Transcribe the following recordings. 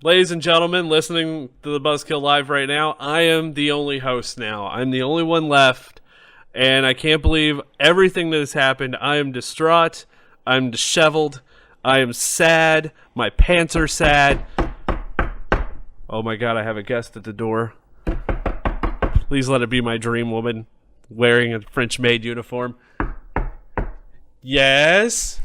Ladies and gentlemen, listening to the Buzzkill Live right now, I am the only host now. I'm the only one left, and I can't believe everything that has happened. I am distraught. I'm disheveled. I am sad. My pants are sad. Oh my God, I have a guest at the door. Please let it be my dream woman wearing a French maid uniform. Yes?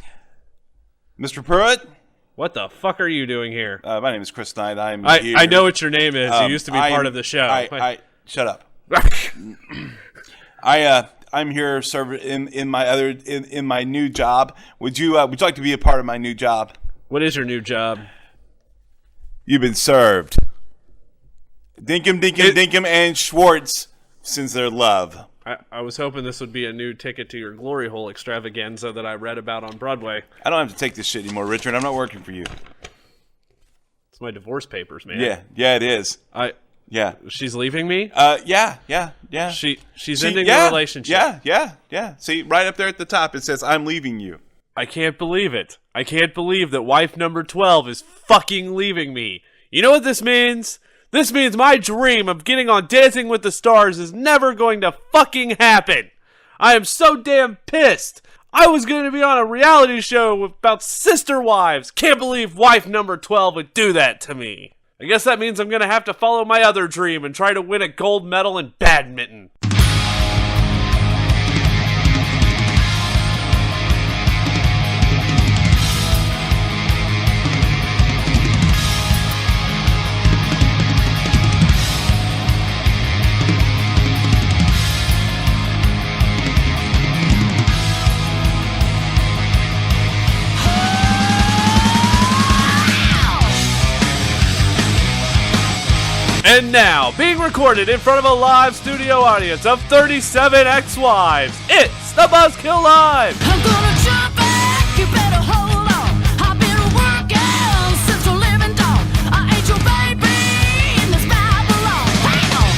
Mr. Pruitt? What the fuck are you doing here? My name is Chris Knight. I'm here. I know what your name is. You used to be part of the show. Shut up. I'm here in my new job. Would you like to be a part of my new job? What is your new job? You've been served. Dinkum, and Schwartz since their love. I was hoping this would be a new ticket to your glory hole extravaganza that I read about on Broadway. I don't have to take this shit anymore, Richard. I'm not working for you. It's my divorce papers, man. Yeah, it is. Yeah. She's leaving me? Yeah. She's ending the relationship. Yeah. See, right up there at the top, it says, I'm leaving you. I can't believe it. I can't believe that wife number 12 is fucking leaving me. You know what this means? This means my dream of getting on Dancing with the Stars is never going to fucking happen. I am so damn pissed. I was going to be on a reality show about sister wives. Can't believe wife number 12 would do that to me. I guess that means I'm going to have to follow my other dream and try to win a gold medal in badminton. And now, being recorded in front of a live studio audience of 37 ex-wives, it's the Buzzkill Live! I'm gonna jump back, you better hold on. I've been working since a living dawn. I ain't your baby in this Babylon. Hang on!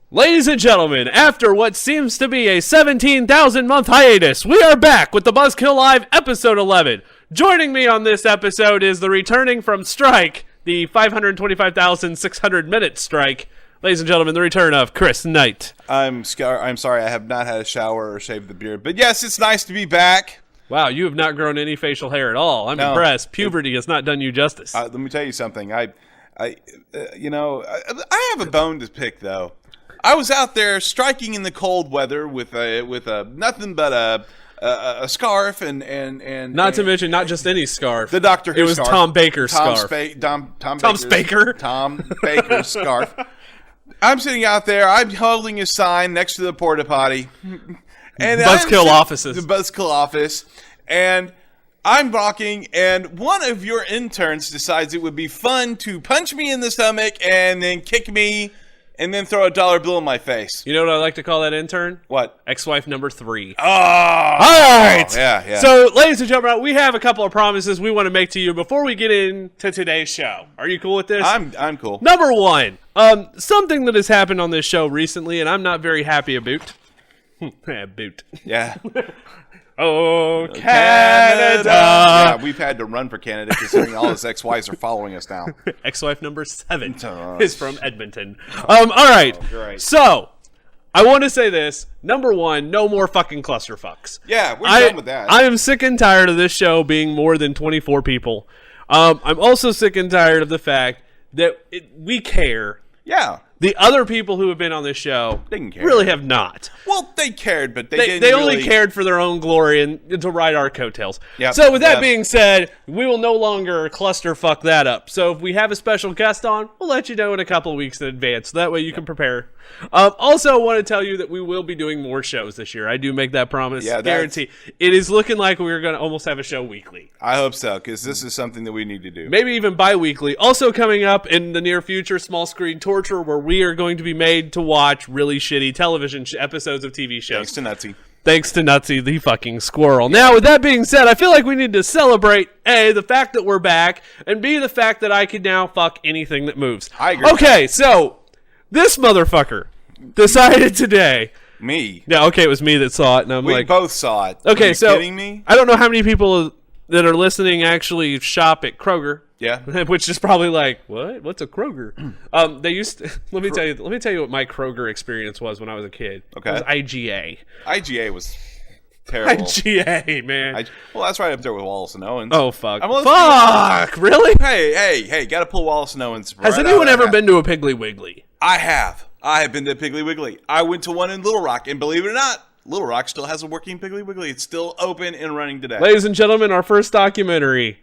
Ladies and gentlemen, after what seems to be a 17,000-month hiatus, we are back with the Buzzkill Live episode 11. Joining me on this episode is the returning from strike, the 525,600-minute strike. Ladies and gentlemen, the return of Chris Knight. I'm sorry, I have not had a shower or shaved the beard. But yes, it's nice to be back. Wow, you have not grown any facial hair at all. I'm impressed. Puberty has not done you justice. Let me tell you something. I have a bone to pick, though. I was out there striking in the cold weather with a nothing but a scarf and not to mention not just any scarf. The Doctor Who scarf. It was scarf. Tom Baker's scarf. Tom Baker's scarf. I'm sitting out there. I'm holding a sign next to the porta potty. And Buzzkill offices. The Buzzkill office. And I'm walking, and one of your interns decides it would be fun to punch me in the stomach and then kick me and then throw a dollar bill in my face. You know what I like to call that intern? What? Ex-wife number 3. Oh! All right! Yeah. So, ladies and gentlemen, we have a couple of promises we want to make to you before we get into today's show. Are you cool with this? I'm cool. Number 1, something that has happened on this show recently, and I'm not very happy about. Boot. Yeah. Oh, Canada! Yeah, we've had to run for Canada considering all his ex-wives are following us now. Ex-wife number 7 is from Edmonton. All right. Great. So, I want to say this. Number 1, no more fucking clusterfucks. Yeah, we're done with that. I am sick and tired of this show being more than 24 people. I'm also sick and tired of the fact that we care. Yeah. The other people who have been on this show didn't care. Really have not. Well, they cared, but they only cared for their own glory and to ride our coattails. Yep. So with that being said, we will no longer clusterfuck that up. So if we have a special guest on, we'll let you know in a couple of weeks in advance. So that way you can prepare. Also, want to tell you that we will be doing more shows this year. I do make that promise. Yeah, guarantee. It is looking like we're going to almost have a show weekly. I hope so, because this is something that we need to do. Maybe even bi-weekly. Also coming up in the near future, Small Screen Torture, where we are going to be made to watch really shitty television episodes of TV shows. Thanks to Nutsy, the fucking squirrel. Now, with that being said, I feel like we need to celebrate, A, the fact that we're back, and B, the fact that I can now fuck anything that moves. I agree. Okay, so this motherfucker decided today. Me? Yeah, okay, it was me that saw it, and we both saw it. Okay, Are you kidding me? I don't know how many people that are listening actually shop at Kroger. Yeah. Which is probably like, what? What's a Kroger? They used to, let me tell you what my Kroger experience was when I was a kid. Okay. It was IGA. IGA was terrible. IGA, man. Well, that's right up there with Wallace and Owens. Oh, fuck. I'm listening. Fuck! Really? Hey, gotta pull Wallace and Owens. Has right anyone out of ever that. been to a Piggly Wiggly? I have. I have been to Piggly Wiggly. I went to one in Little Rock, and believe it or not, Little Rock still has a working Piggly Wiggly. It's still open and running today. Ladies and gentlemen, our first documentary.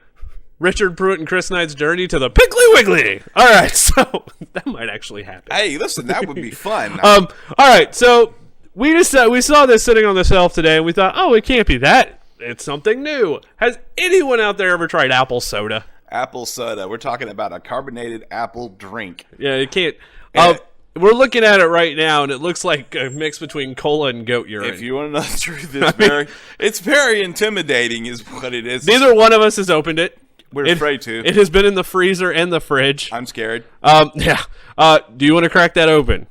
Richard Pruitt and Chris Knight's journey to the Piggly Wiggly. All right, so that might actually happen. Hey, listen, that would be fun. All right, so we saw this sitting on the shelf today, and we thought, oh, it can't be that. It's something new. Has anyone out there ever tried apple soda? Apple soda. We're talking about a carbonated apple drink. Yeah, it can't. Yeah. We're looking at it right now, and it looks like a mix between cola and goat urine. If you want to know the truth, it's very intimidating, is what it is. Neither one of us has opened it. We're afraid to. It has been in the freezer and the fridge. I'm scared. Yeah. Do you want to crack that open?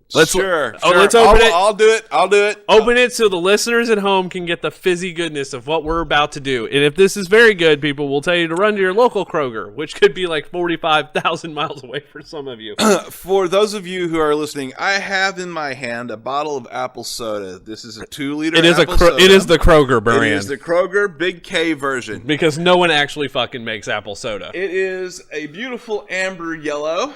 Sure. Let's open it. I'll do it. Open it so the listeners at home can get the fizzy goodness of what we're about to do. And if this is very good, people will tell you to run to your local Kroger, which could be like 45,000 miles away for some of you. For those of you who are listening, I have in my hand a bottle of apple soda. This is a 2-liter It is apple soda. It is the Kroger brand. It is the Kroger Big K version. Because no one actually fucking makes apple soda. It is a beautiful amber yellow.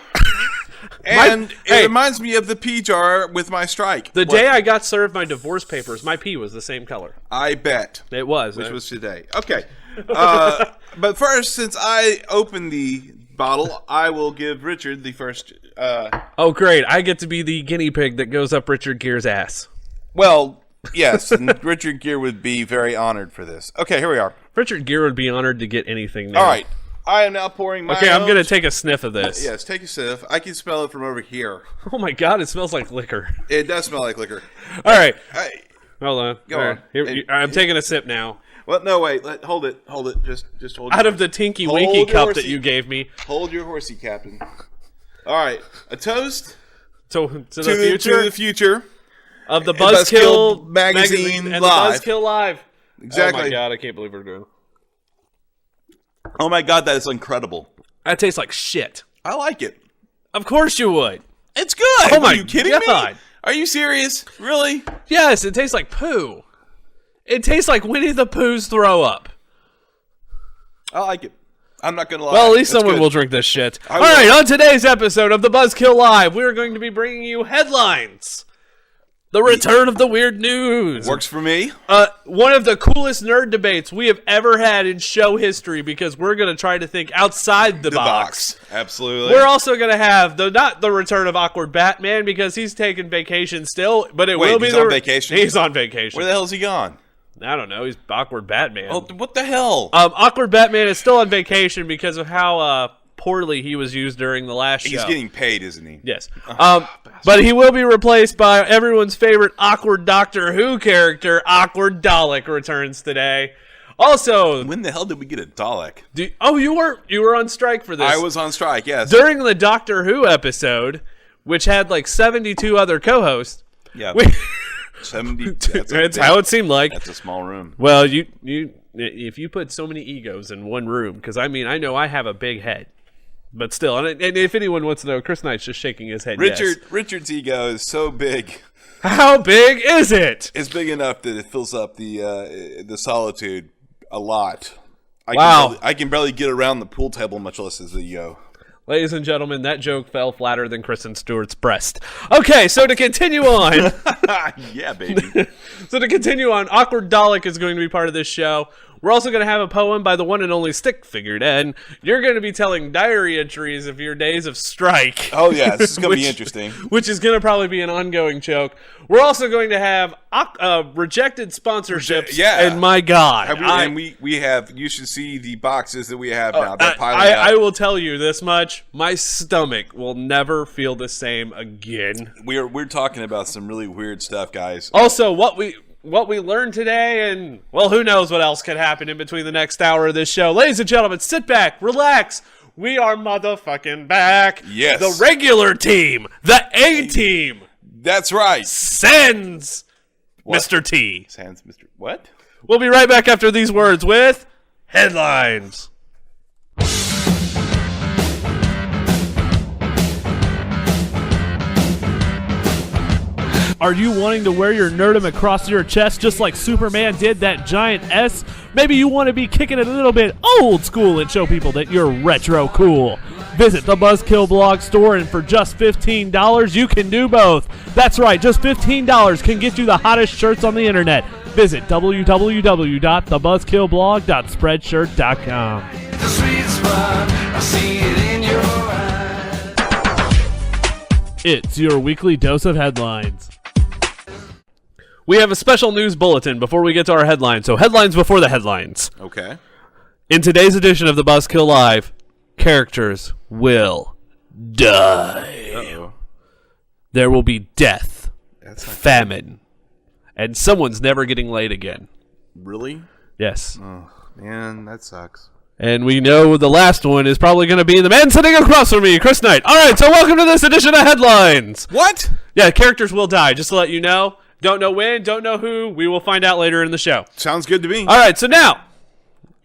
And it reminds me of the pea jar with my strike. The day I got served my divorce papers, my pee was the same color. I bet. It was. Which was today. Okay. But first, since I opened the bottle, I will give Richard the first. Oh, great. I get to be the guinea pig that goes up Richard Gere's ass. Well, yes. And Richard Gere would be very honored for this. Okay, here we are. Richard Gere would be honored to get anything new. All right. I am now pouring my Okay, I'm own- going to take a sniff of this. Yes, take a sniff. I can smell it from over here. Oh my god, it smells like liquor. It does smell like liquor. All right. Hey, Hold on. Go All on. right. Here, I'm taking a sip now. well, no, wait. Hold it. Just hold it. Out of the Tinky Hold Winky your cup that horsey. you gave me. Hold your horsey, Captain. All right. A toast To to the future the future. of the Buzzkill Buzzkill magazine and live. the Buzzkill Live. Exactly. Oh my god, I can't believe we're doing. Oh my God, that is incredible. That tastes like shit. I like it. Of course you would. It's good. Oh my Are you kidding God. me? Are you serious? Really? Yes, it tastes like poo. It tastes like Winnie the Pooh's throw up. I like it. I'm not gonna lie. Well, at least That's someone good. will drink this shit. I All will. right, on today's episode of the Buzzkill Live, we're going to be bringing you headlines. The return of the weird news. Works for me. One of the coolest nerd debates we have ever had in show history because we're going to try to think outside the box. Absolutely. We're also going to have not the return of Awkward Batman because he's taking vacation still, but it Wait, will be he's the on vacation? He's on vacation. Where the hell's he gone? I don't know. He's Awkward Batman. Oh, what the hell? Awkward Batman is still on vacation because of how poorly he was used during the last show. He's getting paid, isn't he? Yes. But he will be replaced by everyone's favorite awkward Doctor Who character, Awkward Dalek, returns today. Also, When the hell did we get a Dalek? you were on strike for this. I was on strike, yes. During the Doctor Who episode, which had like 72 other co-hosts. Yeah. We, 70. that's how it seemed like. That's a small room. Well, if you put so many egos in one room, because I mean, I know I have a big head. But still, and if anyone wants to know, Chris Knight's just shaking his head. Yes. Richard's ego is so big. How big is it? It's big enough that it fills up the solitude a lot. Wow. I can barely get around the pool table, much less as a yo. Ladies and gentlemen, that joke fell flatter than Kristen Stewart's breast. Okay, so to continue on. Yeah, baby. So to continue on, Awkward Dalek is going to be part of this show. We're also going to have a poem by the one and only Stick Figured, and you're going to be telling diary entries of your days of strike. Oh, yeah, this is going to be Which- interesting. Which is going to probably be an ongoing joke. We're also going to have rejected sponsorships. Yeah. And my God. We have, you should see the boxes that we have now. They're piling up. I will tell you this much. My stomach will never feel the same again. We're talking about some really weird stuff, guys. Also, what we learned today, and, well, who knows what else could happen in between the next hour of this show. Ladies and gentlemen, sit back, relax. We are motherfucking back. Yes. The regular team, the A-team, That's right. sends What? Mr. T. Sans Mr. What? We'll be right back after these words with headlines. Are you wanting to wear your nerdum across your chest just like Superman did that giant S? Maybe you want to be kicking it a little bit old school and show people that you're retro cool. Visit the Buzzkill blog store, and for just $15, you can do both. That's right, just $15 can get you the hottest shirts on the internet. Visit www.thebuzzkillblog.spreadshirt.com. The sweet spot, I see it in your eyes. It's your weekly dose of headlines. We have a special news bulletin before we get to our headlines, so headlines before the headlines. Okay. In today's edition of the Buzzkill Live, characters will die. Uh-oh. There will be death, That's not famine, and someone's never getting laid again. really? Yes. Oh, man, that sucks. And we know the last one is probably going to be the man sitting across from me, Chris Knight. All right, so welcome to this edition of Headlines. What? Yeah, characters will die, just to let you know. Don't know when, don't know who. We will find out later in the show. Sounds good to me. All right, so now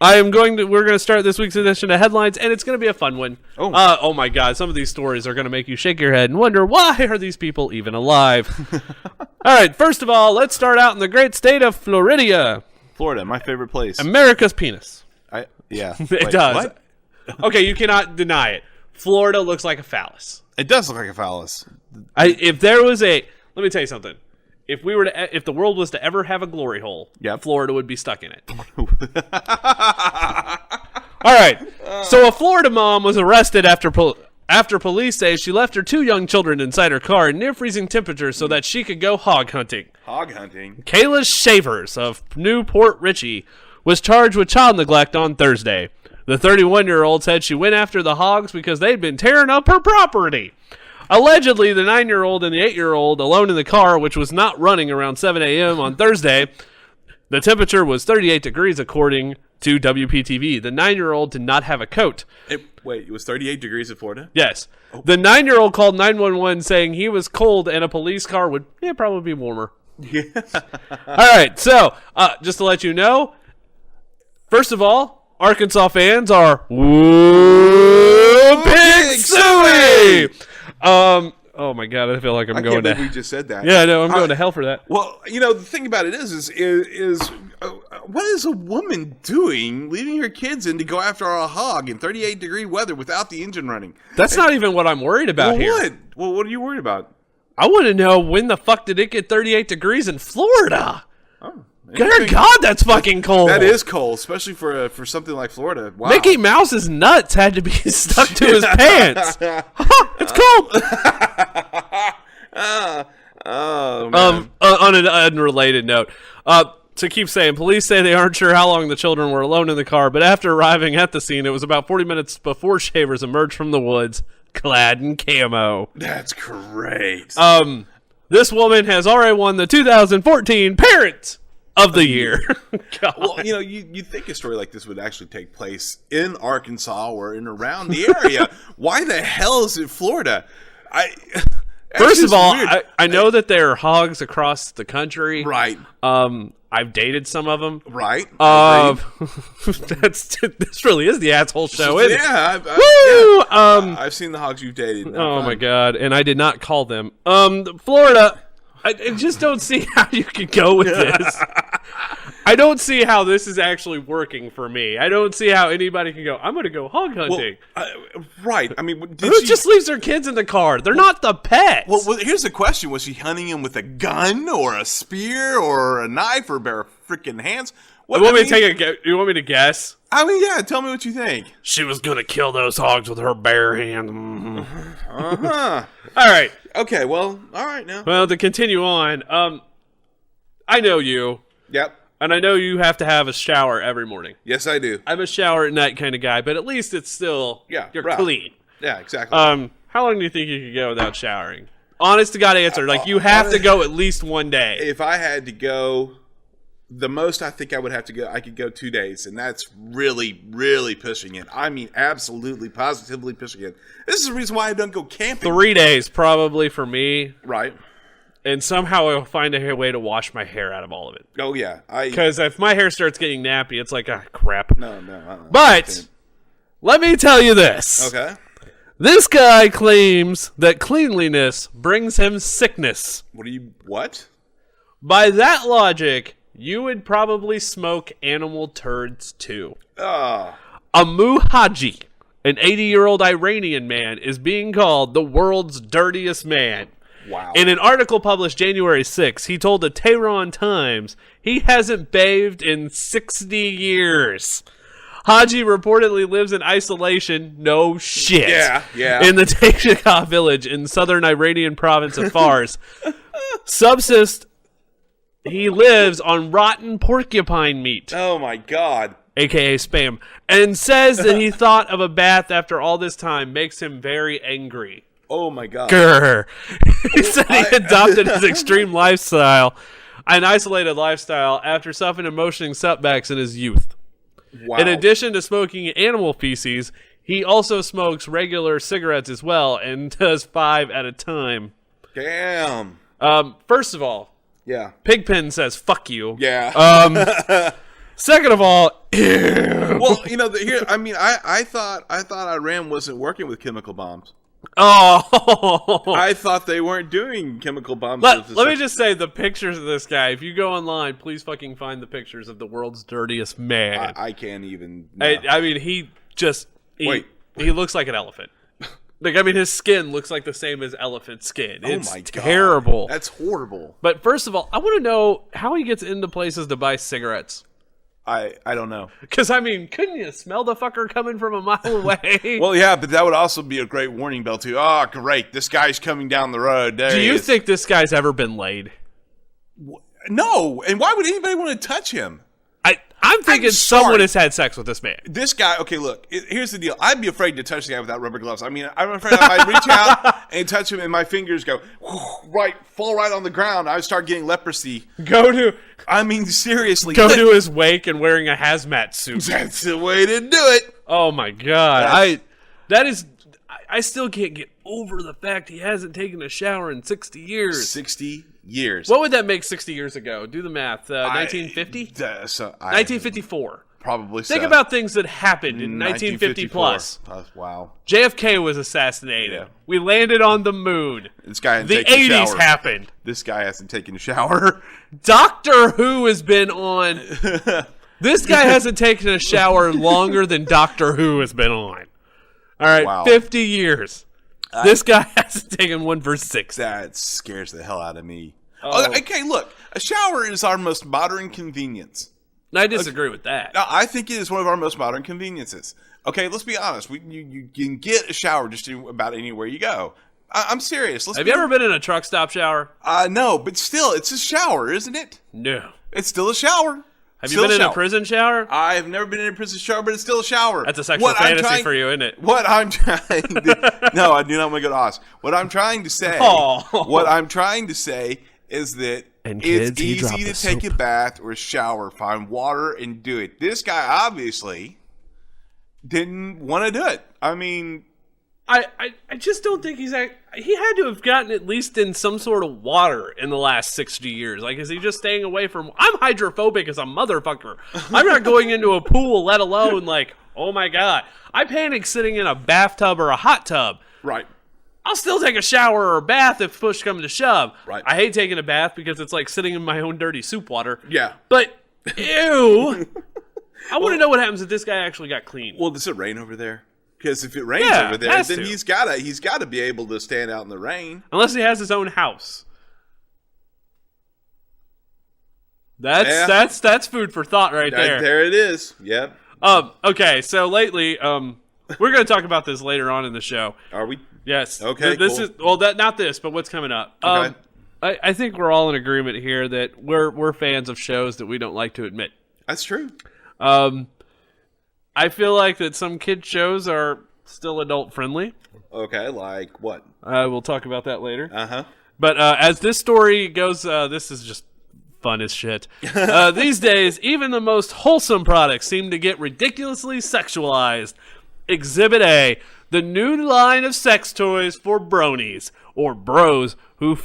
we're going to start this week's edition of Headlines, and it's going to be a fun one. Oh my God, some of these stories are going to make you shake your head and wonder, why are these people even alive? All right, first of all, let's start out in the great state of Florida. Florida, my favorite place. America's penis. Yeah. It Wait, does. what? Okay, you cannot deny it. Florida looks like a phallus. It does look like a phallus. If there was let me tell you something. If the world was to ever have a glory hole, Yep. Florida would be stuck in it. All right. So a Florida mom was arrested after police say she left her 2 young children inside her car in near freezing temperatures so that she could go hog hunting. Hog hunting. Kayla Shavers of Newport Richey was charged with child neglect on Thursday. The 31-year-old said she went after the hogs because they'd been tearing up her property. Allegedly, the 9-year-old and the 8-year-old alone in the car, which was not running around 7 a.m. on Thursday. The temperature was 38 degrees, according to WPTV. The 9-year-old did not have a coat. Wait, it was 38 degrees in Florida? Yes. The 9-year-old called 911 saying he was cold and a police car would probably be warmer. Yeah. All right, so just to let you know, first of all, Arkansas fans are Pig Suey! Oh my God, I feel like I'm I going can't believe to. we just said that. Yeah, no, I'm going to hell for that. Well, the thing about it is what is a woman doing leaving her kids in to go after a hog in 38-degree weather without the engine running? That's not even what I'm worried about Well, here. what? Well, what are you worried about? I want to know when the fuck did it get 38 degrees in Florida? Oh, Good God, that's fucking cold. That is cold, especially for something like Florida. Wow. Mickey Mouse's nuts had to be stuck to his pants. It's cold. Oh, man. On an unrelated note, to keep saying, police say they aren't sure how long the children were alone in the car, but after arriving at the scene, it was about 40 minutes before Shavers emerged from the woods, clad in camo. That's great. This woman has already won the 2014 Parent of the Year. God. Well, you think a story like this would actually take place in Arkansas or in around the area. Why the hell is it Florida? First of all, weird. I know that there are hogs across the country. Right. I've dated some of them. Right. This really is the asshole show, isn't it? Yeah. Woo! I've seen the hogs you've dated. Oh my God! And I did not call them. Florida. I just don't see how you could go with this. I don't see how this is actually working for me. I don't see how anybody can go, I'm going to go hog hunting. Right. I mean, Who just leaves their kids in the car? They're not the pets. Well, here's the question: was she hunting him with a gun or a spear or a knife or bare freaking hands? You want me to guess? I mean, yeah. Tell me what you think. She was going to kill those hogs with her bare hand. Mm-hmm. Uh-huh. All right. Okay. Well. All right now. Well, to continue on, I know you. Yep. And I know you have to have a shower every morning. Yes, I do. I'm a shower at night kind of guy, but at least it's still you're right. clean. Yeah, exactly. How long do you think you could go without showering? Honest to God answer. Like, you have to go at least one day. If I had to go, the most I think I would have to go, I could go 2 days, and that's really, really pushing it. I mean, absolutely, positively pushing it. This is the reason why I don't go camping. 3 days probably for me. Right. and somehow I'll find a way to wash my hair out of all of it. Oh yeah, Because if my hair starts getting nappy, it's like, crap. no. But let me tell you this. Okay. This guy claims that cleanliness brings him sickness. What? By that logic, you would probably smoke animal turds too. Ah. Amu Haji, an 80-year-old Iranian man, is being called the world's dirtiest man. Wow. In an article published January 6, he told the Tehran Times he hasn't bathed in 60 years. Haji reportedly lives in isolation, no shit, Yeah. in the Tashikha village in southern Iranian province of Fars. He lives on rotten porcupine meat, Oh my God. aka spam, and says that he thought of a bath after all this time makes him very angry. Oh my God. Grr. He said he adopted his extreme lifestyle, an isolated lifestyle, after suffering emotional setbacks in his youth. Wow. In addition to smoking animal feces, he also smokes regular cigarettes as well, and does 5 at a time. Damn. First of all, Yeah. Pigpen says "fuck you." Yeah. Second of all, ew. Well, I thought Iran wasn't working with chemical bombs. Oh. I thought they weren't doing chemical bombs. Let me just say the pictures of this guy. If you go online, please fucking find the pictures of the world's dirtiest man. I can't even. No. I mean, he Wait. looks like an elephant. His skin looks like the same as elephant skin. It's my God. terrible. That's horrible. But first of all, I want to know how he gets into places to buy cigarettes. I don't know. Because, couldn't you smell the fucker coming from a mile away? Well, yeah, but that would also be a great warning bell too. Oh, great! This guy's coming down the road. There Do he you is. think this guy's ever been laid? No, and why would anybody want to touch him? I'm thinking sorry. someone has had sex with this man. This guy, okay, look, here's the deal. I'd be afraid to touch the guy without rubber gloves. I'm afraid I might reach out and touch him and my fingers go, fall right on the ground. I start getting leprosy. Seriously. Go to his wake and wearing a hazmat suit. That's the way to do it. Oh my God. I still can't get over the fact he hasn't taken a shower in 60 years. 60 years. What would that make 60 years ago? Do the math. 1950? 1954. Probably so. Think about things that happened in 1950 plus. Wow. JFK was assassinated. Yeah. We landed on the moon. This guy hasn't The taken a 80s shower. happened. This guy hasn't taken a shower. Doctor Who has been on. This guy hasn't taken a shower longer than Doctor Who has been on. All right, Wow. 50 years. This guy hasn't taken one for 6. That scares the hell out of me. Oh. Okay, look. A shower is our most modern convenience. I disagree with that. Now, I think it is one of our most modern conveniences. Okay, let's be honest. You can get a shower just about anywhere you go. I'm serious. Have you ever been in a truck stop shower? No, but still, it's a shower, isn't it? No. It's still a shower. Have you been in a prison shower? I have never been in a prison shower, but it's still a shower. That's a sexual fantasy for you, isn't it? What I'm trying to... No, I do not want to go to Oz. What I'm trying to say... Oh. What I'm trying to say is that And kids, it's he dropped easy the to take soap. a bath or a shower, find water, and do it. This guy obviously didn't want to do it. I just don't think he had to have gotten at least in some sort of water in the last 60 years. Like, is he just staying away from... I'm hydrophobic as a motherfucker. I'm not going into a pool, let alone, like, oh my God. I panic sitting in a bathtub or a hot tub. Right. I'll still take a shower or a bath if push comes to shove. Right. I hate taking a bath because it's like sitting in my own dirty soup water. Yeah. But, ew. I want to know what happens if this guy actually got clean. Well, does it rain over there? Because if it rains Yeah, over there, has then to. he's gotta be able to stand out in the rain. Unless he has his own house. That's food for thought right there. There it is. Yep. Okay, so lately, we're going to talk about this later on in the show. Are we? Yes. Okay, This cool. is not this, but what's coming up. Okay. I think we're all in agreement here that we're fans of shows that we don't like to admit. That's true. I feel like that some kid shows are still adult friendly. Okay, like what? We'll talk about that later. Uh-huh. But as this story goes, this is just fun as shit. These days, even the most wholesome products seem to get ridiculously sexualized. Exhibit A, the new line of sex toys for bronies, or bros who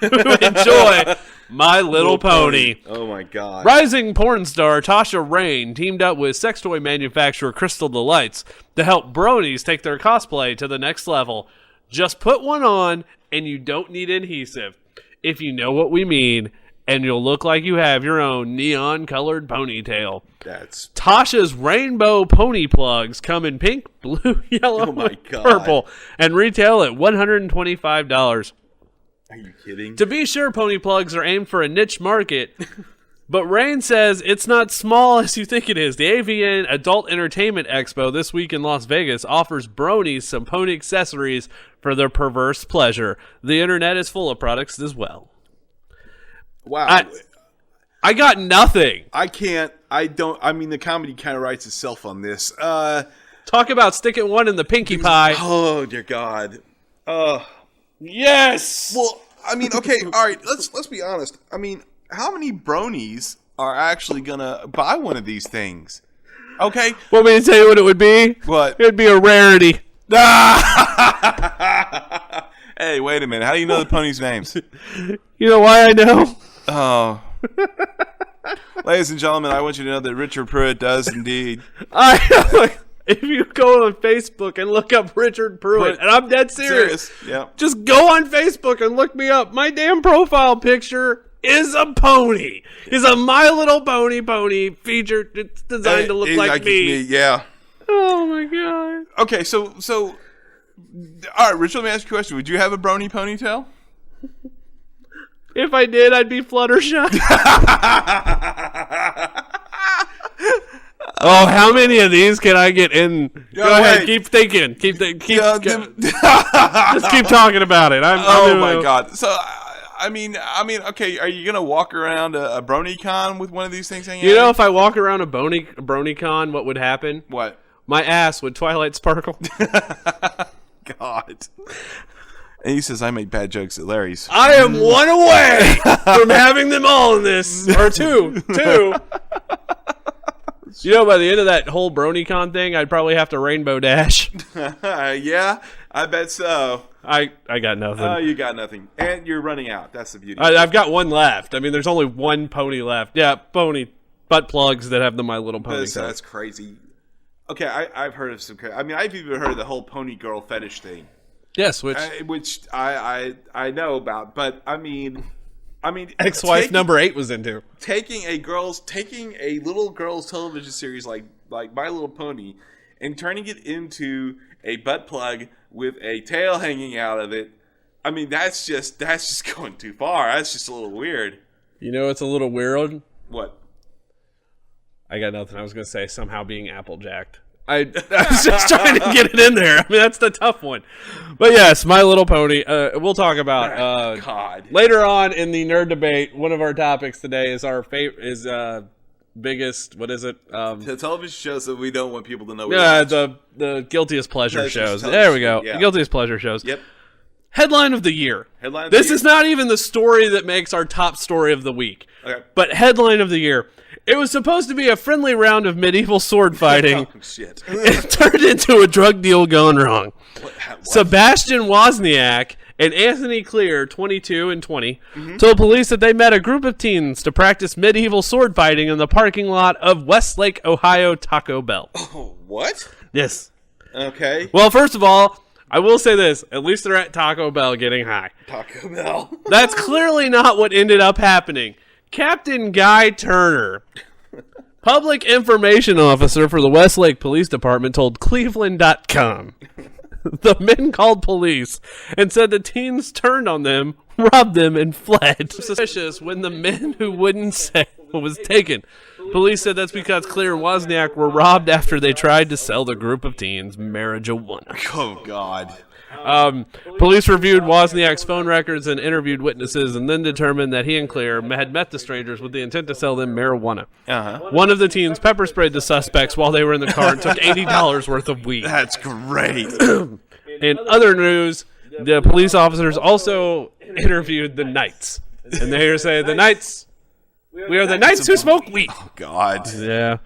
who enjoy My Little Pony. Oh my god. Rising porn star Tasha Rain teamed up with sex toy manufacturer Crystal Delights to help bronies take their cosplay to the next level. Just put one on, and you don't need adhesive, if you know what we mean, and you'll look like you have your own neon-colored ponytail. That's Tasha's rainbow pony plugs come in pink, blue, yellow, Oh my and God. purple, and retail at $125. Are you kidding? To be sure, pony plugs are aimed for a niche market, but Rain says it's not small as you think it is. The AVN Adult Entertainment Expo this week in Las Vegas offers bronies some pony accessories for their perverse pleasure. The internet is full of products as well. Wow. I got nothing. I can't. I don't. I mean, the comedy kind of writes itself on this. Talk about sticking one in the pinkie pie. Oh dear God. Yes. Well, I mean, okay, all right. Let's be honest. I mean, how many bronies are actually gonna buy one of these things? Okay. Want me to tell you what it would be? What? It'd be a rarity. Hey, wait a minute. How do you know the ponies' names? You know why I know? Oh. Ladies and gentlemen, I want you to know that Richard Pruitt does indeed. If you go on Facebook and look up Richard Pruitt, and I'm dead serious, Yeah. just go on Facebook and look me up. My damn profile picture is a pony. Is a My Little Pony featured. It's designed to look like me. Yeah. Oh my god. Okay, so all right, Rich, let me ask you a question. Would you have a brony ponytail? If I did, I'd be Fluttershy. Oh, how many of these can I get in? Go ahead, wait. keep thinking. Just keep talking about it. Oh my god. So I mean, okay, are you gonna walk around a BronyCon with one of these things hanging You know, out? if I walk around a BronyCon, what would happen? What? My ass would Twilight sparkle. God. And he says I made bad jokes at Larry's. I am one away from having them all in this. Or two. You know, by the end of that whole BronyCon thing, I'd probably have to rainbow dash. Yeah, I bet so. I got nothing. Oh, you got nothing. And you're running out. That's the beauty. I've got one left. I mean, there's only one pony left. Yeah, pony butt plugs that have the My Little Pony. That's crazy. Okay, I've heard of some. I mean, I've even heard of the whole pony girl fetish thing, Yes, which I know about. But I mean, ex-wife number 8 was into. taking a little girl's television series like My Little Pony and turning it into a butt plug with a tail hanging out of it. I mean, that's just going too far. That's just a little weird. You know, it's a little weird. What? I got nothing. I was going to say somehow being Applejacked. I was just trying to get it in there. I mean, that's the tough one. But yes, My Little Pony. We'll talk about God. later on in the nerd debate. One of our topics today is our biggest. What is it? The television shows that we don't want people to know. we Yeah, watch. the guiltiest pleasure Pleasures, shows. television, There we go. yeah. The guiltiest pleasure shows. Yep. Headline of the year. Headline of the This year. is not even the story that makes our top story of the week. Okay. But headline of the year. It was supposed to be a friendly round of medieval sword fighting. Oh, shit. It turned into a drug deal gone wrong. Sebastian Wozniak and Anthony Clear, 22 and 20, told police that they met a group of teens to practice medieval sword fighting in the parking lot of Westlake, Ohio Taco Bell. Oh, what? Yes. Okay. Well, first of all, I will say this. At least they're at Taco Bell getting high. Taco Bell. That's clearly not what ended up happening. Captain Guy Turner, public information officer for the Westlake Police Department, told Cleveland.com the men called police and said the teens turned on them, robbed them, and fled. Suspicious when the men who wouldn't say was taken. Police said that's because Clear and Wozniak were robbed after they tried to sell the group of teens marijuana. Oh, God. Police reviewed Wozniak's phone records and interviewed witnesses and then determined that he and Clear had met the strangers with the intent to sell them marijuana. Uh-huh. One of the teens pepper sprayed the suspects while they were in the car and took $80 worth of weed. That's great. In other news, the police officers also interviewed the Knights. And they here say, the Knights, we are the Knights who smoke weed. God. Yeah,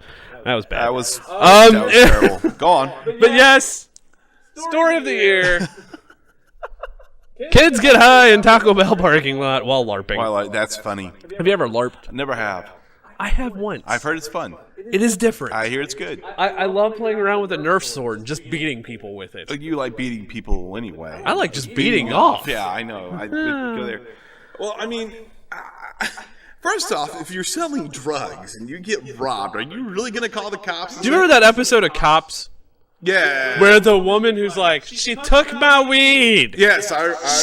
that was bad. That was terrible. Go on. But yes, story of the year. Kids get high in Taco Bell parking lot while LARPing. Twilight, that's funny. Have you ever LARPed? Never have. I have once. I've heard it's fun. It is different. I hear it's good. I love playing around with a Nerf sword and just beating people with it. You like beating people anyway. I like just beating off. Yeah, I know. I would go there. Well, I mean, first off, if you're selling drugs and you get robbed, are you really going to call the cops? Do you remember that episode of Cops? Yeah. Where the woman who's like, she took my weed. Yes,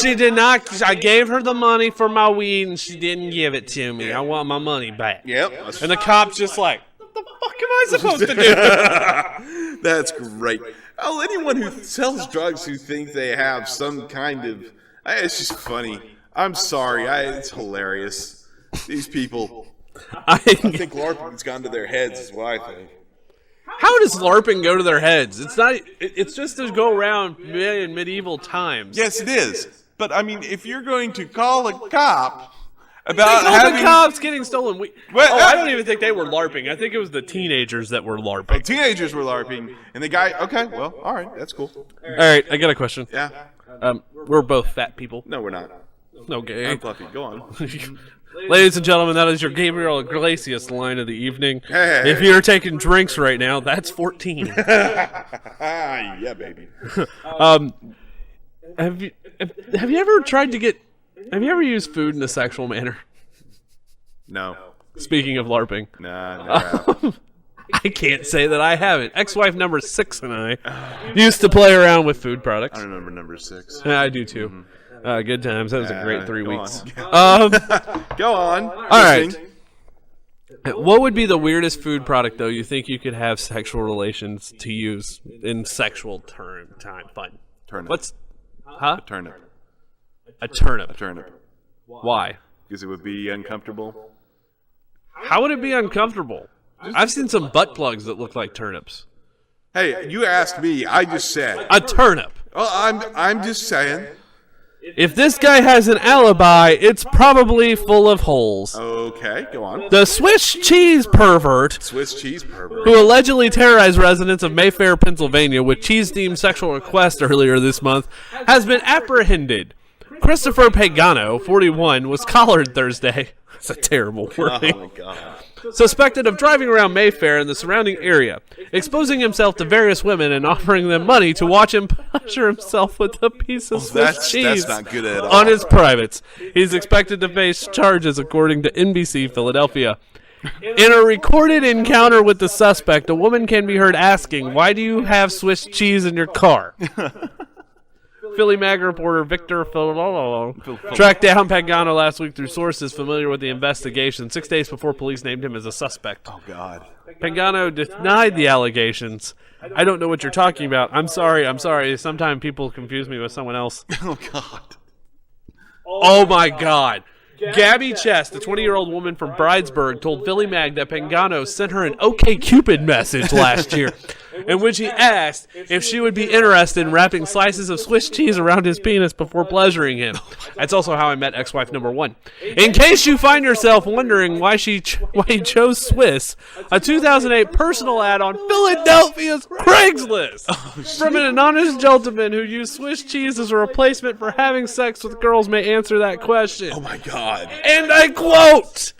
She did not. I gave her the money for my weed and she didn't give it to me. I want my money back. Yep. And the cop's just like, what the fuck am I supposed to do? That's great. Oh, anyone who sells drugs who thinks they have some kind of... It's just funny. I'm sorry. It's hilarious. These people... I think LARPing's gone to their heads is what I think. How does LARPing go to their heads? It's not. It's just to go around in medieval times. Yes, it is. But, I mean, if you're going to call a cop about They called the cops getting stolen weed. Well, I don't even think they were LARPing. I think it was the teenagers that were LARPing. Teenagers were LARPing, and the guy... Okay, well, all right, that's cool. All right, I got a question. Yeah. We're both fat people. No, we're not. Okay. I'm fluffy. Go on. Ladies and gentlemen, that is your Gabriel Iglesias line of the evening. Hey. If you're taking drinks right now, that's 14. Yeah, baby. Have you ever tried to get? Have you ever used food in a sexual manner? No. Speaking of LARPing, Nah, never have. I can't say that I haven't. Ex-wife number 6 and I used to play around with food products. I remember number 6. Yeah, I do too. Good times. That was a great 3 go weeks. Go on. All right. What would be the weirdest food product, though, you think you could have sexual relations to use in sexual time fun? Turnip. What's... Huh? Turnip. A turnip. Turnip. Why? Because it would be uncomfortable. How would it be uncomfortable? I've seen some butt plugs that look like turnips. Hey, you asked me. I just said. A turnip. Well, I'm just saying. If this guy has an alibi, it's probably full of holes. Okay, go on. The Swiss cheese pervert, Swiss cheese pervert. who allegedly terrorized residents of Mayfair, Pennsylvania with cheese-themed sexual requests earlier this month, has been apprehended. Christopher Pagano, 41, was collared Thursday. That's a terrible wording. Oh my god. Suspected of driving around Mayfair and the surrounding area, exposing himself to various women and offering them money to watch him pleasure himself with a piece of Swiss cheese That's not good at all. on his privates. He's expected to face charges, according to NBC Philadelphia. In a recorded encounter with the suspect, a woman can be heard asking, "Why do you have Swiss cheese in your car?" Philly Mag reporter Victor Filololo tracked down Pagano last week through sources familiar with the investigation, 6 days before police named him as a suspect. Oh god. Pagano denied the allegations. I don't know what you're talking about. I'm sorry. Sometimes people confuse me with someone else. Oh god. Oh my god. Gabby Chest, a 20-year-old woman from Bridesburg, told Philly Mag that Pagano sent her an OkCupid message last year, in which he asked if she would be interested in wrapping slices of Swiss cheese around his penis before pleasuring him. That's also how I met ex-wife number 1. In case you find yourself wondering why he chose Swiss, a 2008 personal ad on Philadelphia's Craigslist from an anonymous gentleman who used Swiss cheese as a replacement for having sex with girls may answer that question. Oh my god. And I quote,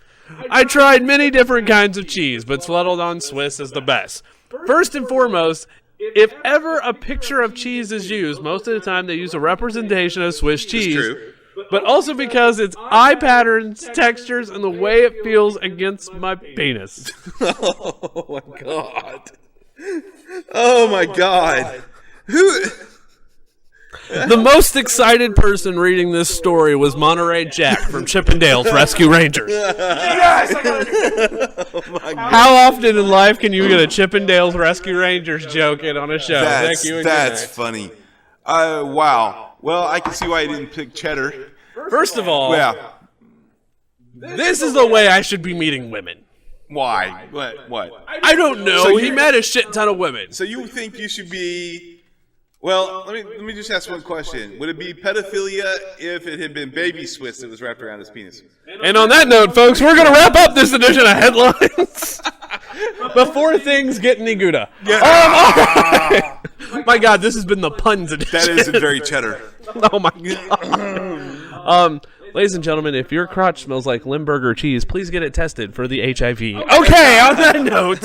"I tried many different kinds of cheese, but settled on Swiss as the best. First and foremost, if ever a picture of cheese is used, most of the time they use a representation of Swiss cheese. true. But also because its eye patterns, textures, and the way it feels against my penis." Oh my god. Oh my god. Who? The most excited person reading this story was Monterey Jack from Chippendales Rescue Rangers. How often in life can you get a Chippendales Rescue Rangers joke in on a show? Thank you. And good That's night. funny. Wow. Well, I can see why he didn't pick cheddar. First of all, Yeah. this is the way I should be meeting women. Why? What? I don't know. So He you- met a shit ton of women. So you think you should be? Well, let me just ask one question. Would it be pedophilia if it had been baby Swiss that was wrapped around his penis? And on that note, folks, we're going to wrap up this edition of Headlines. Before things get any gooder. Yeah. My God, this has been the puns edition. That is very cheddar. Oh my God. Ladies and gentlemen, if your crotch smells like Limburger cheese, please get it tested for the HIV. Okay, on that note,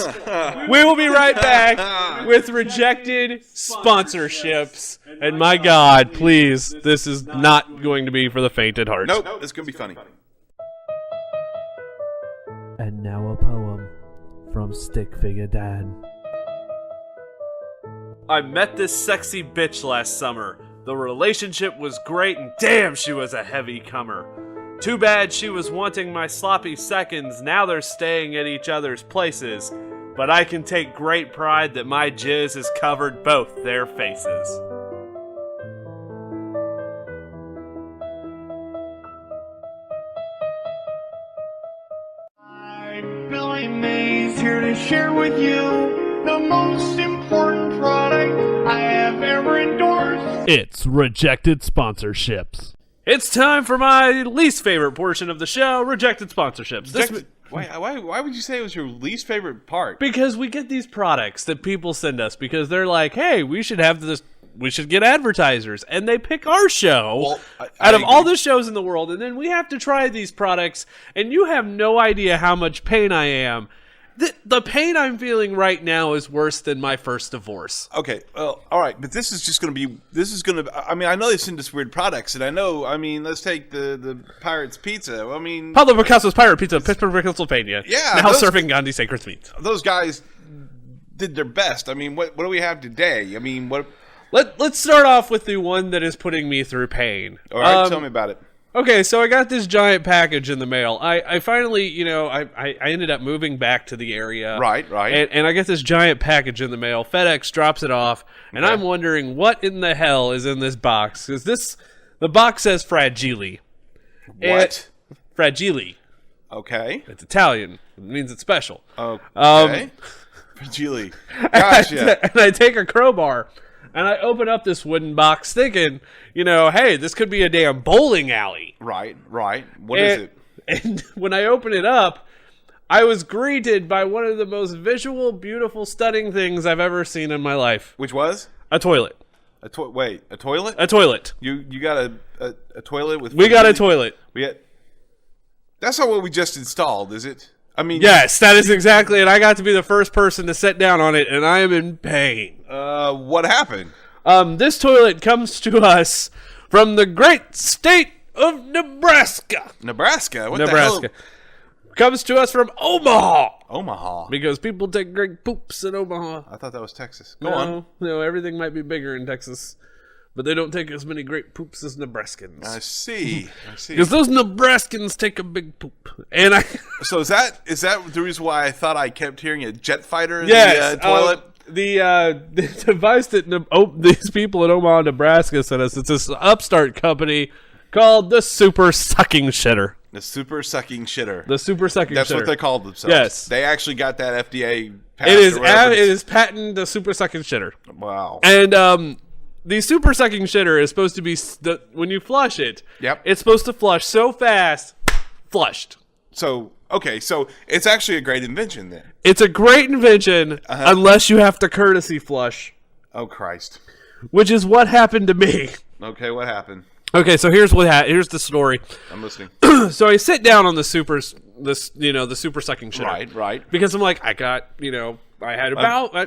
we will be right back with rejected sponsorships. And my God, please, this is not going to be for the faint at heart. Nope, it's gonna be funny. And now a poem from Stick Figure Dad. I met this sexy bitch last summer. The relationship was great, and damn, she was a heavy comer. Too bad she was wanting my sloppy seconds. Now they're staying at each other's places. But I can take great pride that my jizz has covered both their faces. I'm Billy Mays here to share with you the most important product I have ever endorsed. It's Rejected Sponsorships. It's time for my least favorite portion of the show, Rejected Sponsorships. Why would you say it was your least favorite part? Because we get these products that people send us because they're like, hey, we should have this, we should get advertisers. And they pick our show out of all the shows in the world. And then we have to try these products. And you have no idea how much pain I am. The pain I'm feeling right now is worse than my first divorce. Okay, well, all right, but this is just going to be, I mean, I know they send us weird products, and I know, I mean, let's take the Pirate's Pizza. I mean, Pablo Picasso's Pirate Pizza, Pittsburgh, Pennsylvania. Yeah, Now serving Gandhi Sacred Sweets. those guys did their best. I mean, what do we have today? I mean, what? Let's start off with the one that is putting me through pain. All right, tell me about it. Okay, so I got this giant package in the mail. I finally, I ended up moving back to the area. Right. And I get this giant package in the mail. FedEx drops it off, and I'm wondering what in the hell is in this box. Because the box says Fragile. What? Fragile. Okay. It's Italian. It means it's special. Okay. Fragile. Gotcha. And I take a crowbar, and I open up this wooden box thinking, hey, this could be a damn bowling alley. Right. What is it? And when I open it up, I was greeted by one of the most visual, beautiful, stunning things I've ever seen in my life. Which was? A toilet. A toilet? A toilet. You got a toilet with... We got a toilet. That's not what we just installed, is it? I mean... Yes, that is exactly it. I got to be the first person to sit down on it, and I am in pain. What happened? This toilet comes to us from the great state of Nebraska. Nebraska? What Nebraska. the hell? Comes to us from Omaha. Omaha. Because people take great poops in Omaha. I thought that was Texas. Go on. No, everything might be bigger in Texas, but they don't take as many great poops as Nebraskans. I see. Because those Nebraskans take a big poop. And So is that the reason why I thought I kept hearing a jet fighter in yes, the toilet? The device that these people in Omaha, Nebraska sent us, it's this upstart company called the Super Sucking Shitter. The Super Sucking Shitter. The Super Sucking That's Shitter. what they called themselves. Yes. They actually got that FDA passed. It or is patent the Super Sucking Shitter. Wow. And the Super Sucking Shitter is supposed to be when you flush it. Yep. It's supposed to flush so fast, flushed. So it's actually a great invention then. It's a great invention unless you have to courtesy flush, Oh Christ. which is what happened to me. Okay, what happened? Okay, so here's here's the story. I'm listening. So I sit down on the super sucking shitter. Right. Because I'm like, I got, I had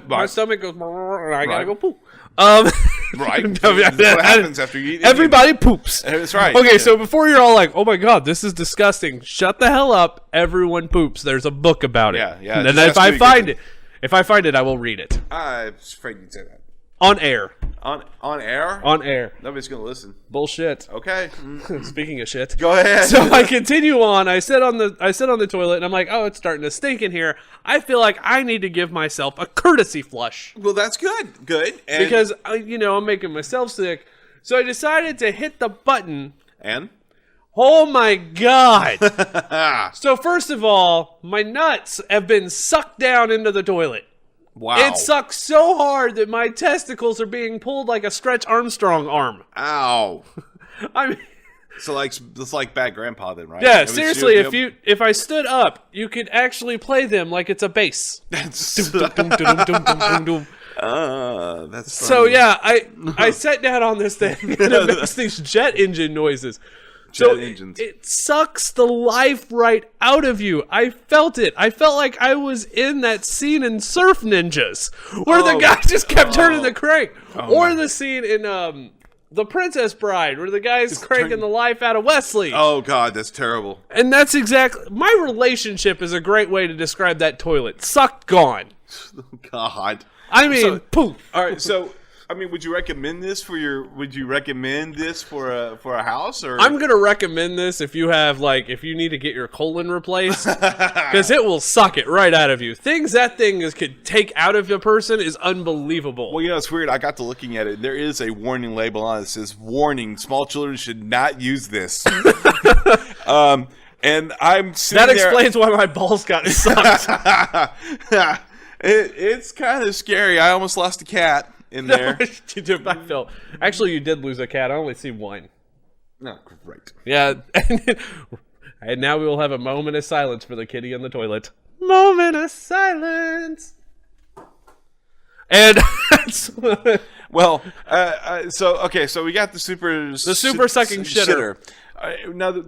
my stomach goes, and I gotta Right. go poop. Right. That's what happens after you eat. Everybody poops. That's right. Okay, Yeah. so before you're all like, oh my God, this is disgusting, shut the hell up. Everyone poops. There's a book about it. Yeah. And It then just has to be good. if I find it, I will read it. I was afraid you'd say that. On air. On air? On air. Nobody's gonna listen. Bullshit. Okay. Speaking of shit. Go ahead. So I continue on. I sit on the toilet and I'm like, oh, it's starting to stink in here. I feel like I need to give myself a courtesy flush Well, that's good. Good. And, because I'm making myself sick. So I decided to hit the button. And? Oh my God. So first of all, my nuts have been sucked down into the toilet. Wow. It sucks so hard that my testicles are being pulled like a Stretch Armstrong arm. Ow. I mean, So like it's like Bad Grandpa then, right? Yeah, It was seriously, you- if I stood up, you could actually play them like it's a bass. That's Dum, dum, dum, dum, dum, dum, dum. that's So funny. yeah, I sat down on this thing and it makes these jet engine noises. So Jet engines. it sucks the life right out of you. I felt it. I felt like I was in that scene in Surf Ninjas where the Oh, guy just kept turning the crank, or my. the scene in The Princess Bride where the guy's cranking the life out of Wesley. Oh God, that's terrible. And that's exactly my relationship is a great way to describe that toilet. Sucked, gone. God. I mean, So- poof. All right, so I mean, would you recommend this for your? Would you recommend this for a house or? I'm gonna recommend this if you have if you need to get your colon replaced, because it will suck it right out of you. Things that thing could take out of a person is unbelievable. Well, you know, it's weird. I got to looking at it. There is a warning label on it that says, "Warning: Small children should not use this." And I'm sitting That there. explains why my balls got sucked. It's kind of scary. I almost lost a cat in there. I felt. Actually, you did lose a cat. I only see one. No, great. Yeah, and now we will have a moment of silence for the kitty in the toilet. Moment of silence. And Well, so we got the super sucking shitter. Now,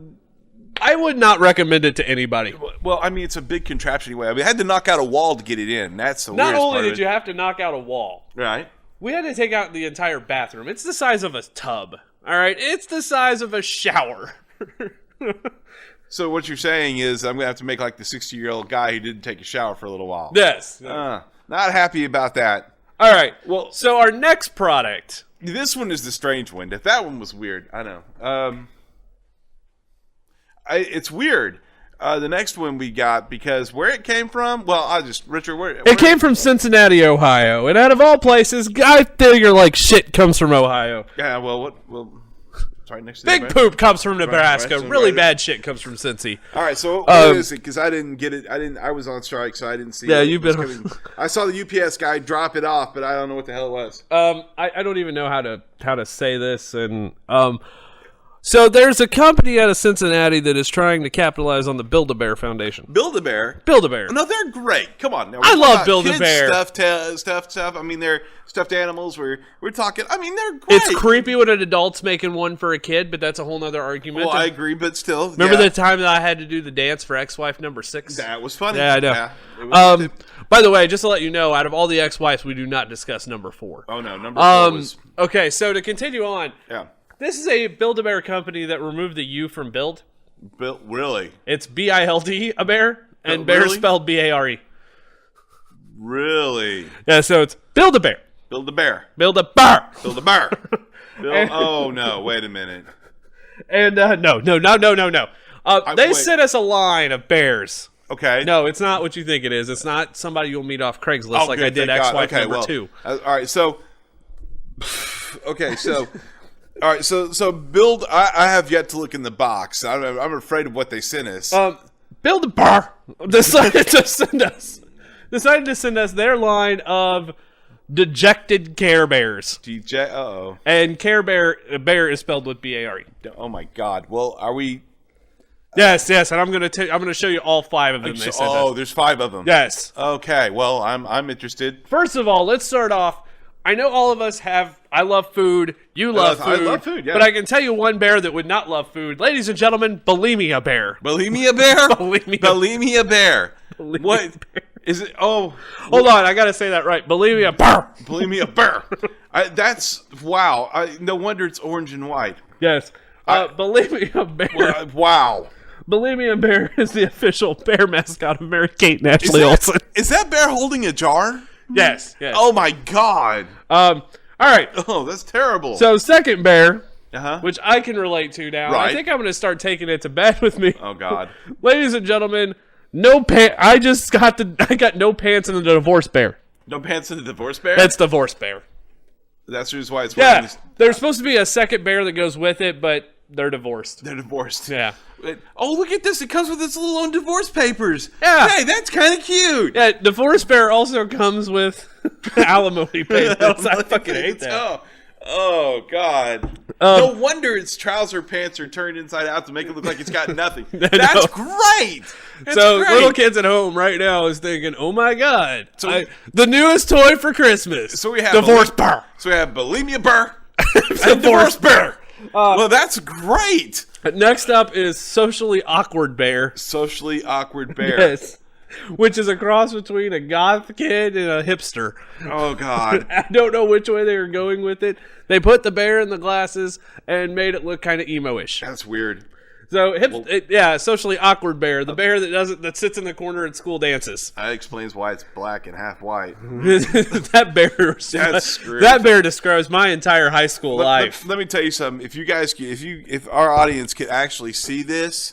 I would not recommend it to anybody. well, I mean, it's a big contraption anyway. I mean, I had to knock out a wall to get it in. That's the Not weirdest only part of did it. you have to knock out a wall, Right. we had to take out the entire bathroom. It's the size of a tub. All right, it's the size of a shower. So what you're saying is I'm gonna have to make like the 60-year-old guy who didn't take a shower for a little while. Yes. Not happy about that. All right. Well- so our next product. This one is the strange one. That one was weird. I know. It's weird. The next one we got because where it came from. Well, Richard. Where It came from Cincinnati, Ohio, and out of all places, I figure shit comes from Ohio. Yeah. Well, it's right next to Big the poop comes from Nebraska. so really right- bad shit comes from Cincy. All right, so what is it? Because I didn't get it. I was on strike, so I didn't see. Yeah, it. you've It was been- coming. I saw the UPS guy drop it off, but I don't know what the hell it was. I don't even know how to say this, and so there's a company out of Cincinnati that is trying to capitalize on the Build-A-Bear Foundation. Build-A-Bear. Build-A-Bear. No, they're great. Come on, now, I we're love talking about Build-A-Bear. kids stuff. I mean, they're stuffed animals. We're talking. I mean, they're great. It's creepy when an adult's making one for a kid, but that's a whole nother argument. Well, I agree, but still. Remember yeah, the time that I had to do the dance for ex-wife number 6? that was funny. Yeah, I know. it was- By the way, just to let you know, out of all the ex-wives, we do not discuss number 4. oh no, number 4 was Okay, so to continue on, yeah. this is a Build-A-Bear company that removed the U from build. Built really, It's B-I-L-D, a bear, and Oh, bear really? spelled B-A-R-E. really. Yeah, so it's Build-A-Bear. Build-A-Bear. Build-A-Bear. Build-A-Bear. Oh no! Wait a minute. And no. They wait. sent us a line of bears. Okay. No, it's not what you think it is. It's not somebody you'll meet off Craigslist Oh, like good, I did thank God. ex-wife Okay, number well, 2. all right, so okay, so all right, so build. I have yet to look in the box. I'm afraid of what they sent us. Build-A-Bear decided to send us their line of dejected Care Bears. DJ. Uh-oh. And Care Bear is spelled with B-A-R-E. Oh my God. Well, are we? Yes, and I'm gonna show you all 5 of them. They sent us. There's 5 of them. Yes. Okay. Well, I'm interested. First of all, let's start off. I know all of us have. I love food. You love I food. love food, yeah. But I can tell you one bear that would not love food. Ladies and gentlemen, bulimia bear. Bulimia bear. Bulimia. Bear. Bulimia What bear. is it? Oh, Hold on, I gotta say that right. Bulimia bear. bulimia bear. That's wow. No wonder it's orange and white. Yes. Bulimia bear. Wow. Bulimia bear is the official bear mascot of Mary Kate and Ashley Olsen. Is that bear holding a jar? Yes. Oh my God. All right. Oh, that's terrible. So second bear, uh-huh. which I can relate to now. Right. I think I'm gonna start taking it to bed with me. Oh God. Ladies and gentlemen, no pants. I got no pants in the divorce bear. No pants in the divorce bear? That's divorce bear. That's the reason why it's wearing Yeah, this. there's supposed to be a second bear that goes with it, but they're divorced. They're divorced. Yeah. Oh, look at this. It comes with its little own divorce papers. Yeah. Hey, that's kind of cute. Yeah, divorce bear also comes with alimony payments. I fucking hate that. Oh God! No wonder its trouser pants are turned inside out to make it look like it's got nothing. That's great. That's So great. little kids at home right now is thinking, "Oh my God, So- the newest toy for Christmas." So we have divorce bar. So we have bulimia burr and divorce burr. Well, that's great. Next up is socially awkward bear. Socially awkward bear. Yes, which is a cross between a goth kid and a hipster. Oh God. I don't know which way they were going with it. They put the bear in the glasses and made it look kind of emo-ish. That's weird. So, socially awkward bear, the bear that sits in the corner at school dances. That explains why it's black and half white. that bear, That's screwed. that bear describes my entire high school life. Let me tell you something. If our audience could actually see this,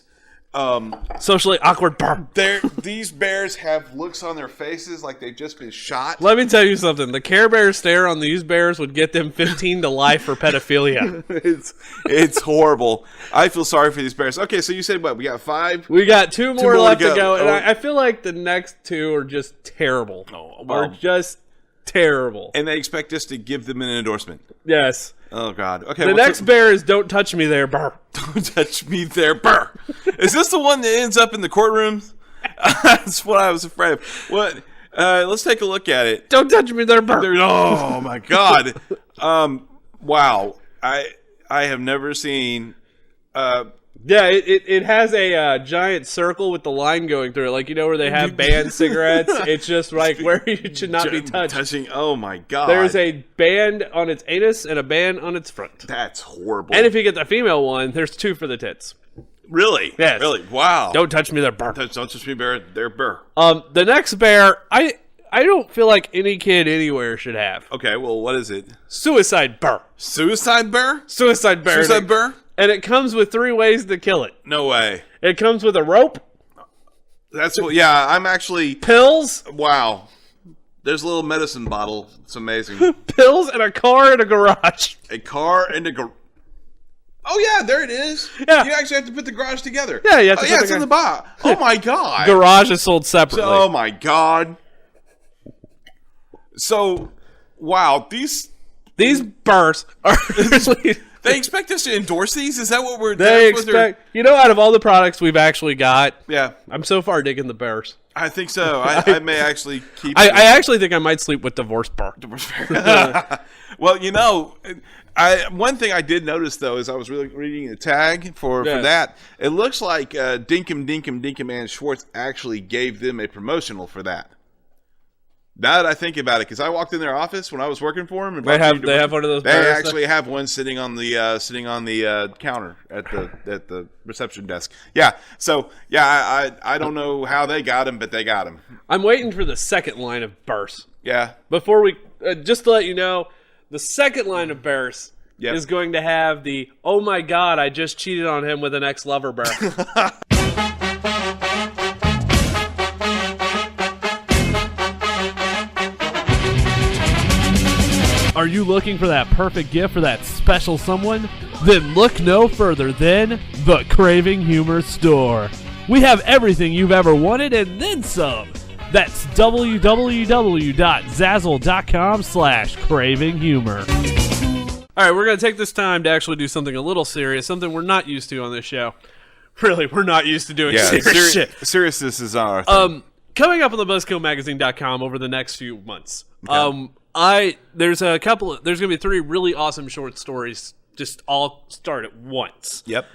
Socially awkward bear. these bears have looks on their faces like they've just been shot. Let me tell you something. The Care Bear stare on these bears would get them 15 to life for pedophilia. It's horrible. I feel sorry for these bears. Okay, so you said what? We got 5? We got two more more left to to go. go, and Oh. I feel like the next two are just terrible. Oh, well. Are just terrible. And they expect us to give them an endorsement. Yes. Oh God. Okay. The next bear is Don't Touch Me There, bear. Don't touch me there, burr. Is this the one that ends up in the courtroom? That's what I was afraid of. What? Let's take a look at it. Don't touch me there, bear. Oh my God. Wow. I have never seen. Yeah, it has a giant circle with the line going through it. Like, you know, where they have banned cigarettes? It's just like where you should not be touched. Touching. Oh my God. There's a band on its anus and a band on its front. That's horrible. And if you get the female one, there's 2 for the tits. really, Yes. really, wow. Don't touch me there, bear. Don't touch me, bear. They're burr. The next bear, I don't feel like any kid anywhere should have. Okay. Well, what is it? Suicide bear. Suicide bear. Suicide bear. Suicide bear. And it comes with 3 ways to kill it. No way. It comes with a rope, That's what. Yeah, I'm actually. pills, Wow. There's a little medicine bottle. It's amazing. pills, and a car in a garage. A car and a garage. Oh yeah, there it is. Yeah. You actually have to put the garage together. Yeah, you have to Oh put yeah, the it's in gar- the box. Oh my God. Garage is sold separately. Oh my God. So, wow, these These bears are really... they expect us to endorse these? Is that what we're? They that's what they're- expect... You know, out of all the products we've actually got, Yeah, I'm so far digging the bears. I think so. I may actually keep. I actually think I might sleep with divorce bear. Well, you know, one thing I did notice though is I was really reading the tag for Yes. that. It looks like Dinkum and Schwartz actually gave them a promotional for that. Now that I think about it, because I walked in their office when I was working for them, and They have one of those They bears. actually have one sitting on the counter at the reception desk. Yeah. So yeah, I don't know how they got him, but they got him. I'm waiting for the second line of bears. Yeah. Before we... just to let you know, the second line of bears Yep. is going to have the, oh my God, I just cheated on him with an ex-lover bear. Are you looking for that perfect gift for that special someone? Then look no further than the Craving Humor Store. We have everything you've ever wanted and then some. That's www.zazzle.com/cravinghumor. All right, we're going to take this time to actually do something a little serious, something we're not used to on this show. Really, we're not used to doing serious shit. Seriousness is our thing. Coming up on the BuzzkillMagazine.com over the next few months. There's going to be 3 really awesome short stories just all start at once. Yep.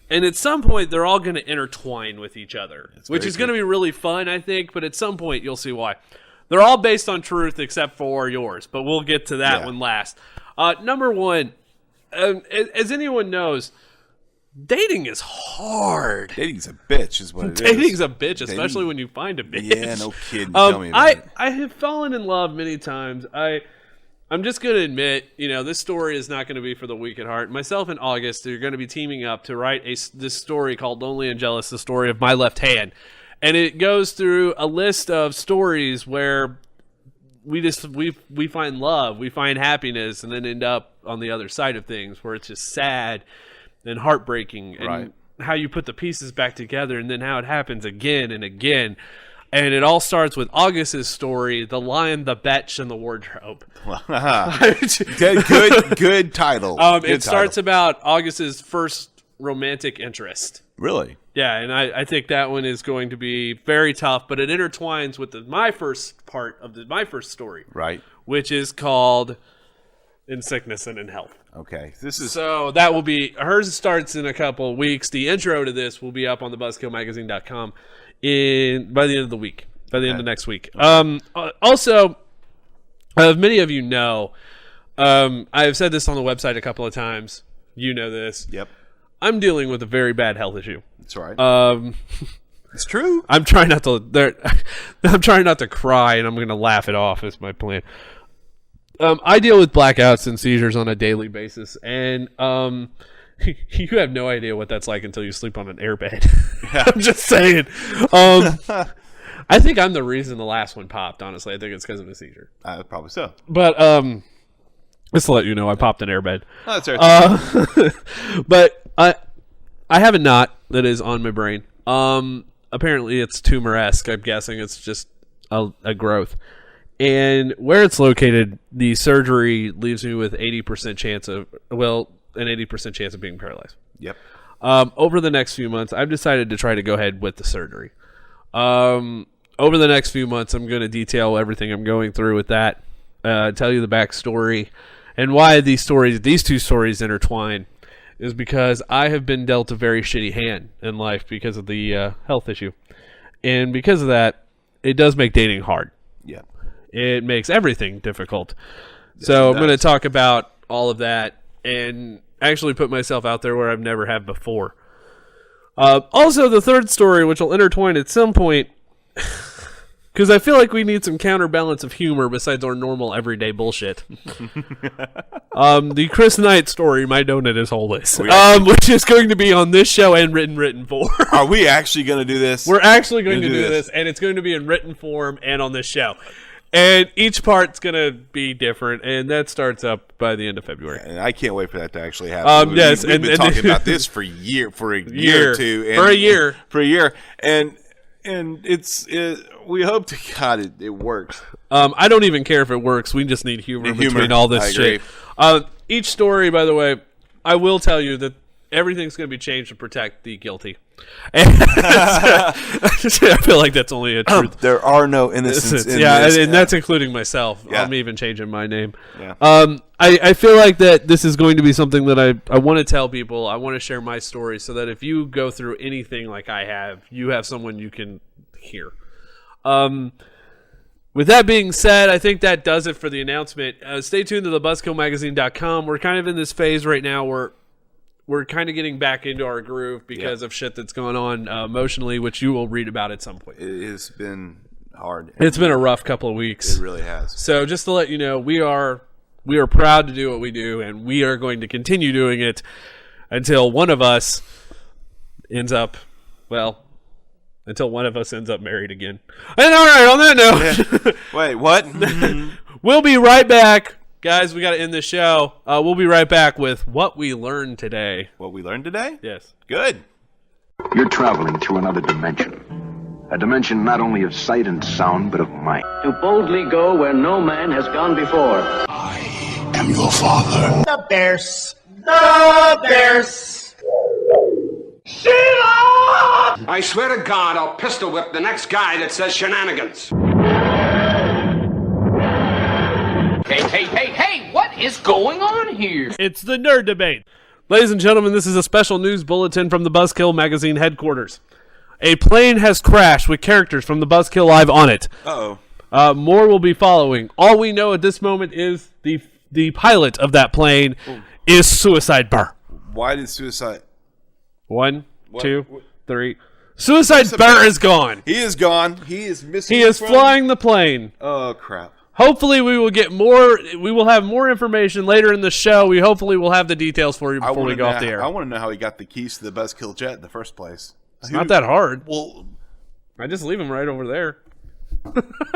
And at some point, they're all going to intertwine with each other, which very is going to be really fun, I think. But at some point, you'll see why. They're all based on truth except for yours, but we'll get to that one last. Number 1, as anyone knows, dating is hard. Dating's a bitch, is what it is. Dating's a bitch, especially when you find a bitch. Yeah, no kidding. Tell me about it. I have fallen in love many times. I'm just going to admit, this story is not going to be for the weak at heart. Myself and August are going to be teaming up to write this story called Lonely and Jealous, the story of my left hand. And it goes through a list of stories where we find love, we find happiness, and then end up on the other side of things where it's just sad and heartbreaking. And Right. how you put the pieces back together and then how it happens again and again. And it all starts with August's story, The Lion, the Betch, and the Wardrobe. Good title. It starts about August's first romantic interest. Really? Yeah, and I think that one is going to be very tough, but it intertwines with my first part of my first story, Right. which is called In Sickness and in Health. Okay. This is So that will be, hers starts in a couple of weeks. The intro to this will be up on the buzzkillmagazine.com by the end of the week, by the end of next week. Also, as many of you know, I have said this on the website a couple of times. You know this. Yep. I'm dealing with a very bad health issue. That's right. It's true. I'm trying not to. I'm trying not to cry, and I'm going to laugh it off. Is my plan. I deal with blackouts and seizures on a daily basis, and you have no idea what that's like until you sleep on an airbed. I'm just saying. I think I'm the reason the last one popped. Honestly, I think it's because of a seizure. Probably so. But just to let you know, I popped an airbed. Oh, that's right. But I have a knot that is on my brain. Apparently it's tumor-esque. I'm guessing it's just a growth. And where it's located, the surgery leaves me with 80% chance of an 80% chance of being paralyzed. Yep. Over the next few months, I've decided to try to go ahead with the surgery. Over the next few months, I'm going to detail everything I'm going through with that, tell you the backstory, and why these two stories intertwine is because I have been dealt a very shitty hand in life because of the health issue. And because of that, it does make dating hard. Yeah. It makes everything difficult. So I'm going to talk about all of that and actually put myself out there where I've never have before. Also, the third story, which will intertwine at some point, because I feel like we need some counterbalance of humor besides our normal everyday bullshit. The Chris Knight story, My Donut is Holeless, which is going to be on this show and written form. Are we actually going to do this? We're actually going to do this, and it's going to be in written form and on this show. And each part's going to be different, and that starts up by the end of February. And I can't wait for that to actually happen. Yes, we've been talking about this for a year or two. And, For a year. And we hope to God it works. I don't even care if it works. We just need humor between all this shit. Each story, by the way, I will tell you that everything's going to be changed to protect the guilty. I feel like that's only a truth. There are no innocents in yeah, this. and that's including myself. Yeah. I'm even changing my name. Yeah. I feel like that this is going to be something that I want to tell people. I want to share my story so that if you go through anything like I have, you have someone you can hear. With that being said, I think that does it for the announcement. Stay tuned to the buzzkillmagazine.com. We're kind of in this phase right now where we're kind of getting back into our groove because of shit that's going on emotionally, which you will read about at some point. It has been hard. It's been a rough couple of weeks. It really has. So just to let you know, we are proud to do what we do, and we are going to continue doing it until one of us ends up married again. And all right, on that note, Wait, what? we'll be right back. Guys, we got to end the show. We'll be right back with what we learned today. What we learned today? Yes. Good. You're traveling through another dimension. A dimension not only of sight and sound, but of mind. To boldly go where no man has gone before. Am your father. The Bears. The Bears. Sheila! I swear to God, I'll pistol whip the next guy that says shenanigans. Hey, what is going on here? It's the Nerd Debate. Ladies and gentlemen, this is a special news bulletin from the Buzzkill Magazine headquarters. A plane has crashed with characters from the Buzzkill Live on it. Uh-oh. More will be following. All we know at this moment is the pilot of that plane is Suicide Burr. Why did suicide... 1, 2, 3. Suicide Burr is gone. He is gone. He is missing. He is flying the plane. Oh, crap. Hopefully we will get more. We will have more information later in the show. We hopefully will have the details for you before we go off the air. I want to know how he got the keys to the Buzzkill jet in the first place. It's not that hard. Well, I just leave them right over there.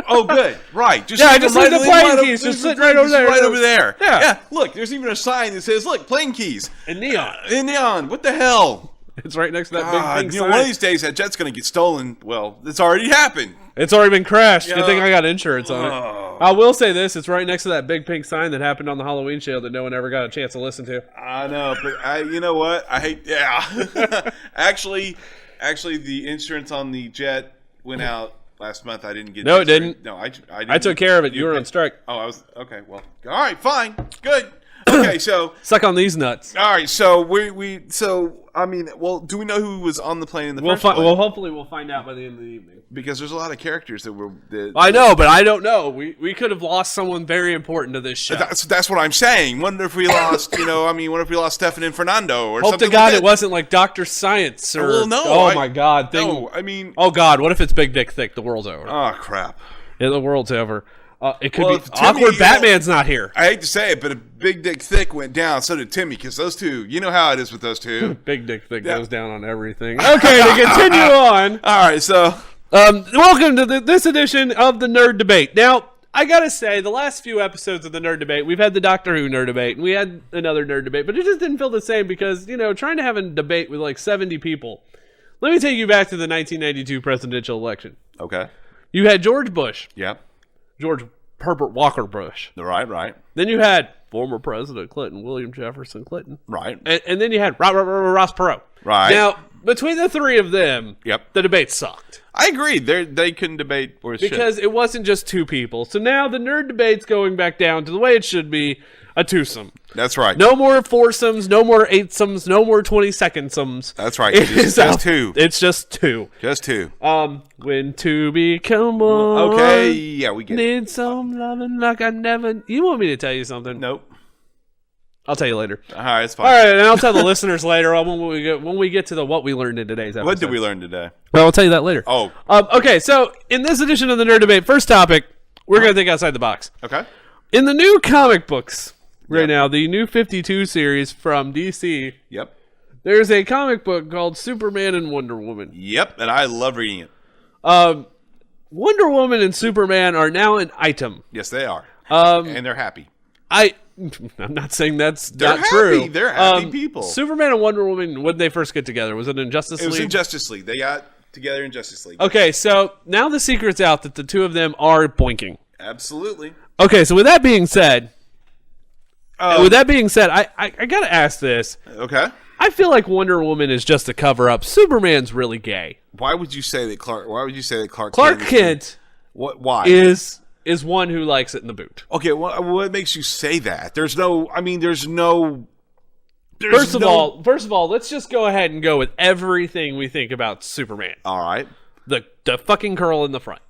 oh, good. Right. Just I just leave the plane keys just sitting right over there. Right over there. Yeah. Look, there's even a sign that says, "Look, plane keys." In neon. In neon. What the hell? It's right next to that God, big pink you know, sign. one of these days that jet's going to get stolen. Well, it's already happened. It's already been crashed. Good Yeah. thing I got insurance on Oh. it. I will say this: it's right next to that big pink sign that happened on the Halloween show that no one ever got a chance to listen to. I know, but you know what? I hate. Yeah, actually, the insurance on the jet went out last month. I didn't get. No, it didn't. No, I didn't. I took care of it. You were on strike. Oh, I was okay. Well, all right, fine, good. Okay, so Suck on these nuts. all right, so I mean, well, do we know who was on the plane in the first place? Well, hopefully we'll find out by the end of the evening. Because there's a lot of characters that were. I know, but I don't know. We could have lost someone very important to this show. That's what I'm saying. Wonder if we lost. Wonder if we lost Stefan and Fernando or Hope something. to God like that. it wasn't like Dr. Science or. Well, no. Oh my God. No, I mean. Oh God, what if it's Big Dick Thick? The world's over. Oh crap. Yeah, the world's over. It could Well, be Timmy, awkward. Batman's not here. I hate to say it, but if Big Dick Thick went down, so did Timmy, because those two, you know how it is with those two. Big Dick Thick Yeah. goes down on everything. Okay, to continue on. All right, so Welcome to this edition of the Nerd Debate. Now, I gotta say, the last few episodes of the Nerd Debate, we've had the Doctor Who Nerd Debate, and we had another Nerd Debate, but it just didn't feel the same because, trying to have a debate with like 70 people. Let me take you back to the 1992 presidential election. okay, You had George Bush, yeah, George Herbert Walker Bush. right, Then you had former President Clinton, William Jefferson Clinton. right, And then you had Ross Perot. Right. Now, between the three of them, Yep. the debate sucked. I agree. They couldn't debate worth shit. Because it wasn't just two people. So now the nerd debate's going back down to the way it should be, a twosome. That's right. No more foursomes, no more eightsomes, no more 20-second-somes. That's right. It It's is just two. It's just two. Just two. When two become one. Okay, yeah, we get it. Need some loving like I never. You want me to tell you something? Nope. I'll tell you later. All right, it's fine. All right, and I'll tell the listeners later on when we get to the what we learned in today's episode. What did we learn today? Well, I'll tell you that later. Oh, Okay, so in this edition of the Nerd Debate, first topic, we're going to think outside the box. okay. In the new comic books right now, the new 52 series from DC, Yep. there's a comic book called Superman and Wonder Woman. Yep, and I love reading it. Wonder Woman and Superman are now an item. Yes, they are. And they're happy. I'm not saying that's They're not happy. true. They're happy people. Superman and Wonder Woman, when did they first get together? Was it in Justice It was League? in Justice League. They got together in Justice League. Okay, so now the secret's out that the two of them are boinking. Absolutely. Okay, so with that being said, I gotta ask this. Okay. I feel like Wonder Woman is just a cover up. Superman's really gay. Why would you say that Clark? Why would you say that Clark? Clark Kent What? Why? is one who likes it in the boot. Okay. What makes you say that? There's no. I mean, there's no. First of all, let's just go ahead and go with everything we think about Superman. All right. The fucking curl in the front.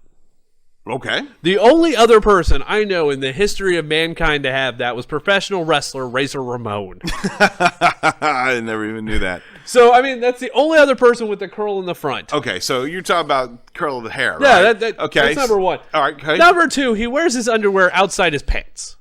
Okay. The only other person I know in the history of mankind to have that was professional wrestler Razor Ramon. I never even knew that. So, I mean, that's the only other person with the curl in the front. Okay, so you're talking about curl of the hair, Yeah, right? okay. That's number one. All right. Okay. Number two, he wears his underwear outside his pants.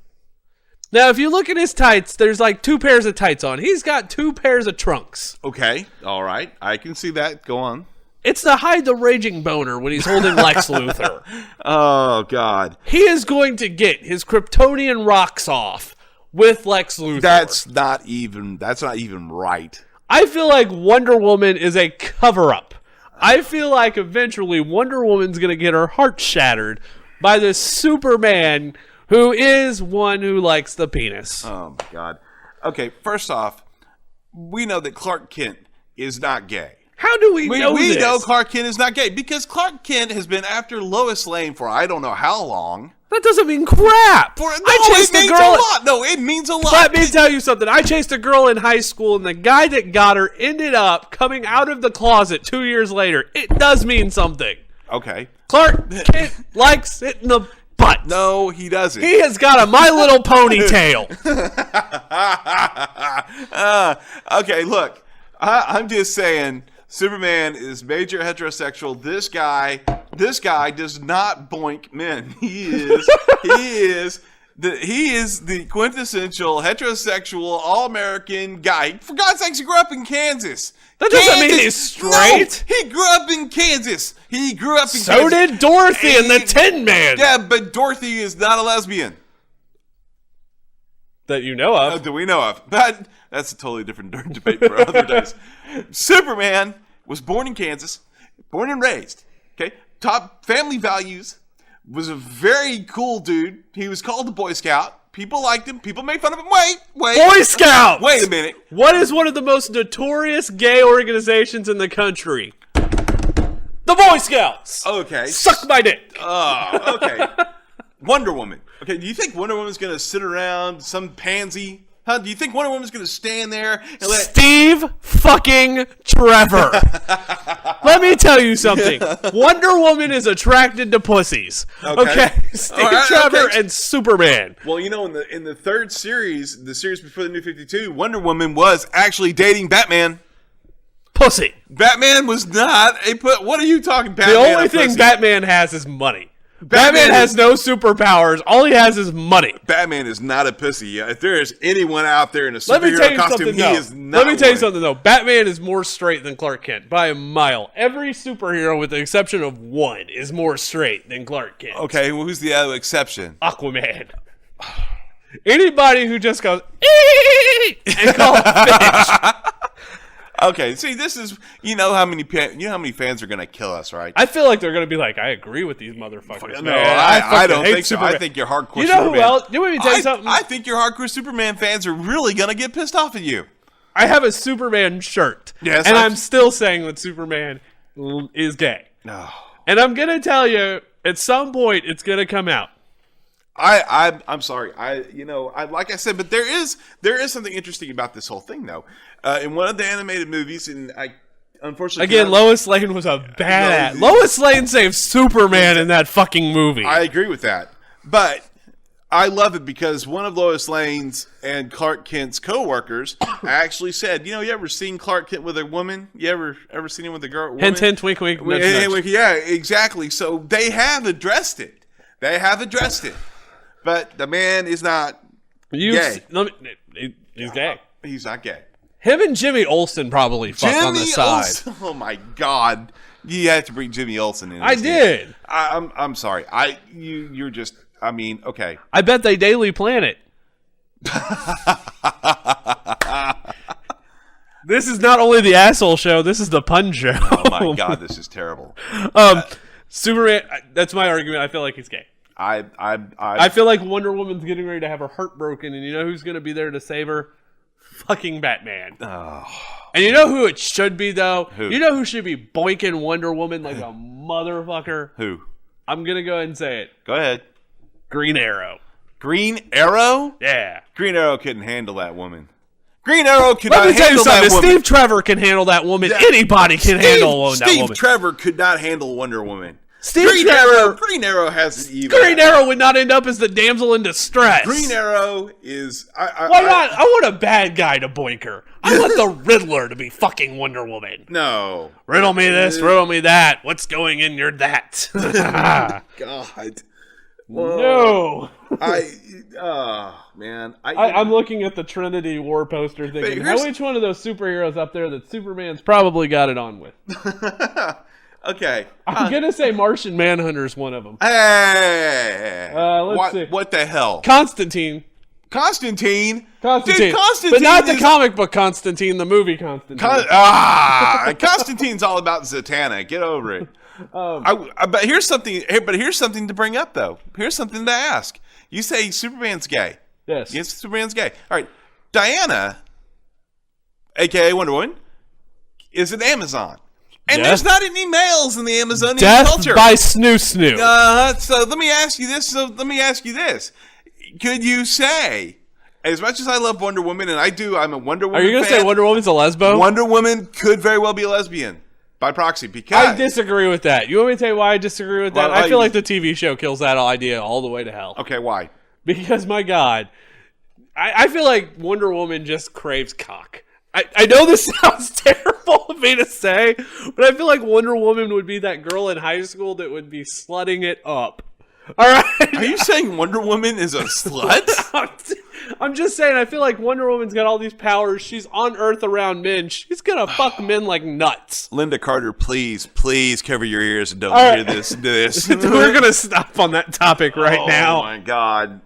Now, if you look at his tights, there's like two pairs of tights on. He's got two pairs of trunks. Okay. All right. I can see that. Go on. It's to hide the raging boner when he's holding Lex Luthor. Oh God. He is going to get his Kryptonian rocks off with Lex Luthor. That's not even right. I feel like Wonder Woman is a cover-up. I feel like eventually Wonder Woman's going to get her heart shattered by this Superman who is one who likes the penis. Oh my God. Okay. First off, we know that Clark Kent is not gay. How do we know We this? know Clark Kent is not gay because Clark Kent has been after Lois Lane for I don't know how long. That doesn't mean crap. It means a lot. No, it means a lot. Let me tell you something. I chased a girl in high school, and the guy that got her ended up coming out of the closet 2 years later. It does mean something. Okay. Clark Kent likes it in the butt. No, he doesn't. He has got a My Little Pony tail. Okay, look. I'm just saying Superman is major heterosexual. This guy does not boink men. He is the quintessential heterosexual all-American guy. For God's sakes, he grew up in Kansas. That doesn't mean he's straight. No, he grew up in Kansas. So did Dorothy and the Tin Man. Yeah, but Dorothy is not a lesbian. That you know of. That we know of. But that's a totally different debate for other days. Superman was born in Kansas, born and raised. Okay, top family values. Was a very cool dude. He was called the Boy Scout. People liked him. People made fun of him. Wait. Boy Scouts! Wait a minute. What is one of the most notorious gay organizations in the country? The Boy Scouts! Okay. Suck my dick! Oh, okay. Wonder Woman. Okay, do you think Wonder Woman's going to sit around some pansy? Huh? Do you think Wonder Woman's going to stand there and let... Steve fucking Trevor. Let me tell you something. Wonder Woman is attracted to pussies. Okay? Steve All right, Trevor okay. and Superman. Well, you know, in the third series, the series before the New 52, Wonder Woman was actually dating Batman. Pussy. Batman was not a what are you talking, The Batman? only thing Batman has is money. Batman has no superpowers. All he has is money. Batman is not a pussy. If there is anyone out there in a Let me tell superhero you costume, something, he though. is not Let me tell you one. something, though. Batman is more straight than Clark Kent by a mile. Every superhero, with the exception of one, is more straight than Clark Kent. Okay, well, who's the other exception? Aquaman. Anybody who just goes "Ee!" and calls fish. Okay, see, this is how many fans are gonna kill us, right? I feel like they're gonna be like, I agree with these motherfuckers. No, man. I fucking don't hate think so. Superman. I think your hardcore. You know Superman, who else? You want me to tell you something? I think your hardcore Superman fans are really gonna get pissed off at you. I have a Superman shirt. Yes, and I've- I'm still saying that Superman is gay. No, And I'm gonna tell you, at some point, it's gonna come out. I'm sorry. Like I said, but there is something interesting about this whole thing, though. In one of the animated movies, and I unfortunately Again, Lois Lane was a badass. Lois Lane saved Superman in that fucking movie. I agree with that, but I love it because one of Lois Lane's and Clark Kent's co-workers actually said, "You ever seen Clark Kent with a woman? You ever seen him with a girl? Woman? Hint, hint, wink, wink. Nudge, nudge. Yeah, exactly. So they have addressed it. But the man is not gay. He's gay. He's not gay. Him and Jimmy Olsen probably fucked on the side. Olsen. Oh my God! You have to bring Jimmy Olsen in. I did. I'm sorry. You're just. I mean, okay. I bet they Daily Planet. This is not only the asshole show. This is the pun show. Oh my God, this is terrible. Superman. That's my argument. I feel like he's gay. I feel like Wonder Woman's getting ready to have her heart broken, and you know who's going to be there to save her? Fucking Batman. Oh. And you know who it should be, though? Who? You know who should be boinking Wonder Woman like a motherfucker? Who? I'm going to go ahead and say it. Go ahead. Green Arrow. Green Arrow? Yeah. Green Arrow couldn't handle that woman. Green Arrow could Let not me tell you handle that something. If woman. Steve Trevor can handle that woman, anybody can handle that Steve woman. Trevor could not handle Wonder Woman. Green Arrow has an evil. Green Arrow would not end up as the damsel in distress. Green Arrow is. Why not? I want a bad guy to boink her. I want the Riddler to be fucking Wonder Woman. No. Riddle me this, riddle me that. What's going in your that? God. No. Man. I'm looking at the Trinity War poster thinking, which one of those superheroes up there that Superman's probably got it on with? Okay. I'm going to say Martian Manhunter's one of them. Hey. Let's see. What the hell? Constantine. Constantine. Constantine. Dude, Constantine. But not the comic book Constantine, the movie Constantine. Constantine's all about Zatanna. Get over it. But here's something to bring up, though. Here's something to ask. You say Superman's gay. Yes. Yes, Superman's gay. All right. Diana, a.k.a. Wonder Woman, is an Amazon. And there's not any males in the Amazonian culture. Death by Snoo Snoo. So let me ask you this. Could you say, as much as I love Wonder Woman, and I do, I'm a Wonder Woman Are you going to fan, say Wonder Woman's a lesbo? Wonder Woman could very well be a lesbian by proxy because I disagree with that. You want me to tell you why I disagree with that? Well, I feel like the TV show kills that idea all the way to hell. Okay, why? Because, my God, I feel like Wonder Woman just craves cock. I know this sounds terrible of me to say, but I feel like Wonder Woman would be that girl in high school that would be slutting it up. All right? Are you saying Wonder Woman is a slut? I'm just saying, I feel like Wonder Woman's got all these powers. She's on Earth around men. She's going to fuck men like nuts. Linda Carter, please cover your ears and don't hear this. We're going to stop on that topic right now. Oh, my God.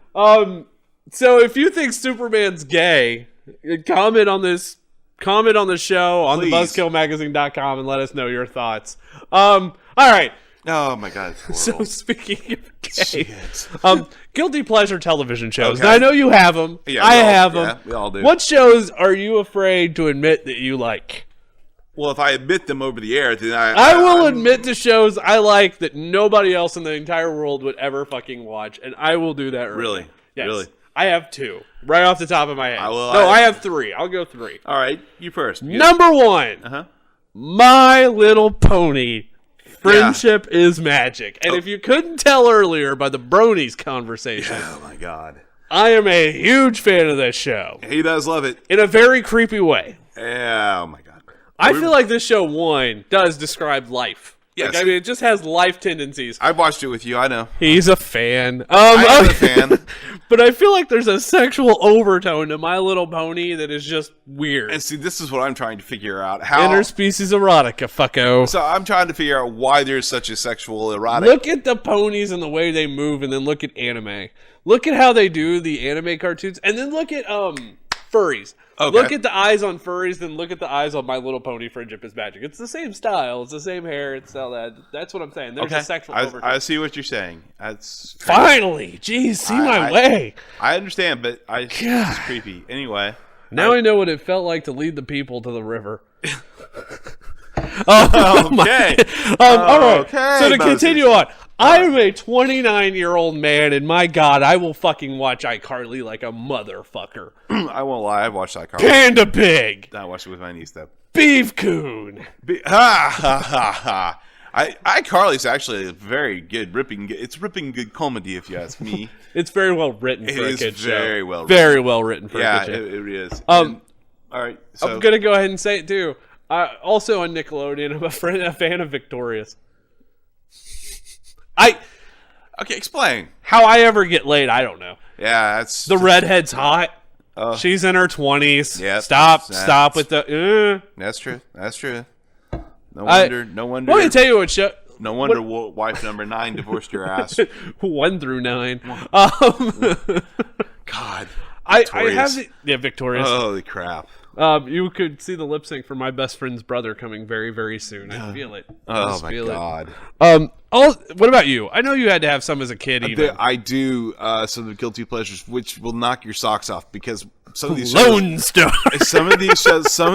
So if you think Superman's gay, comment on the show on Please. thebuzzkillmagazine.com and let us know your thoughts. All right. Oh my God. It's So horrible. speaking of gay, Shit. guilty pleasure television shows. Okay. Now, I know you have them. Yeah, I we all- have yeah, them. we all do. What shows are you afraid to admit that you like? Well, if I admit them over the air, then I will I'm- admit to shows I like that nobody else in the entire world would ever fucking watch, and I will do that. Right Really? now. Yes. Really? I have 2 right off the top of my head. I I have 3. I'll go 3. All right, you first. Number 1, Uh-huh. My Little Pony. Friendship is magic. And if you couldn't tell earlier by the Bronies conversation, Oh my God. I am a huge fan of this show He does love it. in a very creepy way. Yeah, oh my God. I feel like this show, does describe life. Yes. Like, I mean, it just has life tendencies. I watched it with you. I know. He's a fan. I am a fan. But I feel like there's a sexual overtone to My Little Pony that is just weird. And see, this is what I'm trying to figure out. How? Interspecies erotica, fucko. So I'm trying to figure out why there's such a sexual erotic. Look at the ponies and the way they move, and then look at anime. Look at how they do the anime cartoons, and then look at furries. Okay. Look at the eyes on furries, then look at the eyes on My Little Pony. Friendship is magic. It's the same style. It's the same hair. It's all that. That's what I'm saying. There's a sexual overtone. I see what you're saying. That's Finally, geez, see my way. I understand, but it's creepy. Anyway, Now I know what it felt like to lead the people to the river. okay. All right. Okay, So to Moses. continue on, I am a 29-year-old man, and my God, I will fucking watch iCarly like a motherfucker. I won't lie. I watched that car. Panda Pig, I watched it with my niece though. Beef Coon. Ha ha ha ha. iCarly's actually a very good, it's ripping good comedy if you ask me. It's very well written for It a is kid show. very well Very well written for Yeah, a kid show. it is. Um, all right. So I'm gonna go ahead and say it too. Also on Nickelodeon, I'm a fan of Victorious. okay, explain. How I ever get laid, I don't know. Yeah, that's The redhead's hot. She's in her 20s. Yeah, Stop that's- with the. That's true. That's true. No wonder. Let me tell you what show. No wonder wife number 9 divorced your ass. 1 through 9. God. I have Victorious. Holy crap. You could see the lip sync for My Best Friend's Brother coming very, very soon. I feel it. I Oh just my feel God. It. What about you? I know you had to have some as a kid. Even I do some of the guilty pleasures, which will knock your socks off because some of these shows, Lone Star. some of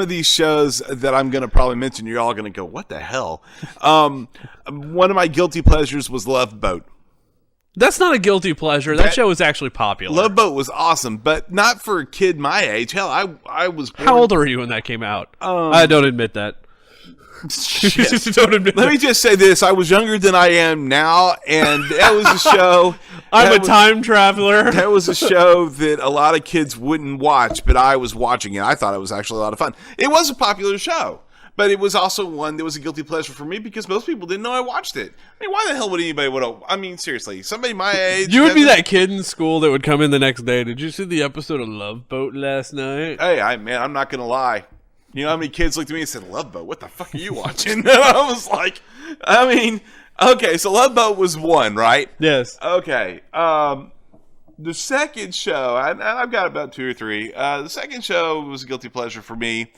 these shows that I'm going to probably mention, you're all going to go, "What the hell?" One of my guilty pleasures was Love Boat. That's not a guilty pleasure. That show was actually popular. Love Boat was awesome, but not for a kid my age. Hell, I was born, How old were you when that came out? I don't admit that. Shit. Don't admit Let me just say this: I was younger than I am now, and that was a show. I'm a time traveler. That was a show that a lot of kids wouldn't watch, but I was watching it. I thought it was actually a lot of fun. It was a popular show, but it was also one that was a guilty pleasure for me because most people didn't know I watched it. I mean, why the hell would anybody want to? I mean, seriously, somebody my age. You would be that kid in school that would come in the next day. Did you see the episode of Love Boat last night? Hey, I'm not gonna lie. You know how many kids looked at me and said, "Love Boat? What the fuck are you watching?" And I was like, I mean, okay, so Love Boat was one, right? Yes. Okay. The second show, I've got about 2 or 3. The second show was a guilty pleasure for me.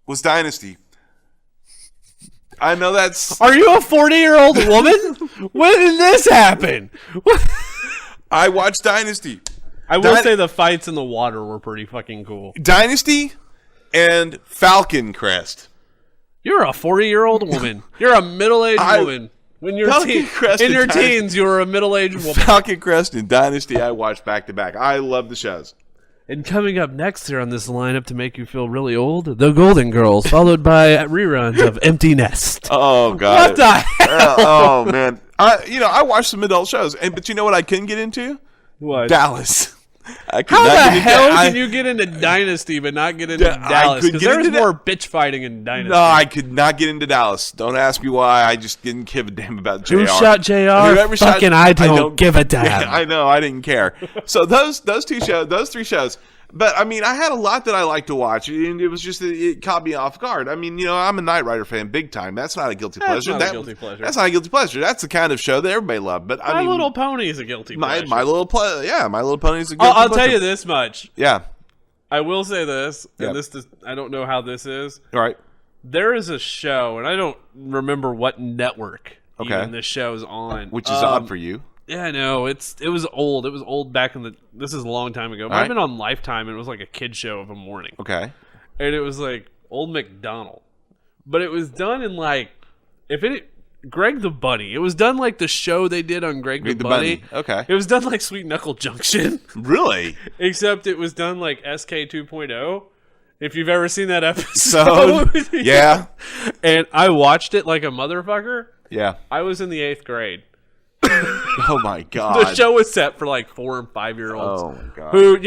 Was Dynasty. I know that's. Are you a 40-year-old woman? When did this happen? I watched Dynasty. I will say the fights in the water were pretty fucking cool. Dynasty and Falcon Crest. You're a 40-year-old woman. You're a middle-aged woman. When you're Falcon Crest in and your Dynasty. teens, you were a middle-aged woman. Falcon Crest and Dynasty I watched back to back. I love the shows. And coming up next here on this lineup to make you feel really old, The Golden Girls, followed by reruns of Empty Nest. Oh God! What the hell? Oh man! I watched some adult shows, but you know what I couldn't get into? What? Dallas. I could How not the get into- hell I- can you get into Dynasty but not get into Yeah, I Dallas? could Because get there was into more bitch fighting in Dynasty. No, I could not get into Dallas. Don't ask me why. I just didn't give a damn about JR. Who shot JR? Whoever shot- Fucking I don't give a damn. Yeah, I know. I didn't care. So those 3 shows, But I mean, I had a lot that I like to watch, and it was just it caught me off guard. I mean, I'm a Knight Rider fan, big time. That's not a guilty pleasure. That's not a guilty pleasure. That's not a guilty pleasure. That's the kind of show that everybody loved. But I My mean, Little Pony is a guilty pleasure. My Little Pony is a guilty I'll pleasure. tell you this much. Yeah. I will say this, and Yeah. this I don't know how this is. All right. There is a show, and I don't remember what network Okay. even this show's on. Which is odd for you. Yeah, I know. It was old. It was old back in the. This is a long time ago. It might have been on Lifetime, and it was like a kid show of a morning. Okay. And it was like Old MacDonald, but it was done in like Greg the Bunny. It was done like the show they did on Greg the Bunny. Okay. It was done like Sweet Knuckle Junction. Really? Except it was done like SK 2.0. If you've ever seen that episode. So, yeah. And I watched it like a motherfucker. Yeah. I was in the 8th grade. Oh my God. The show was set for like 4 and 5-year-olds. Oh my God. Who,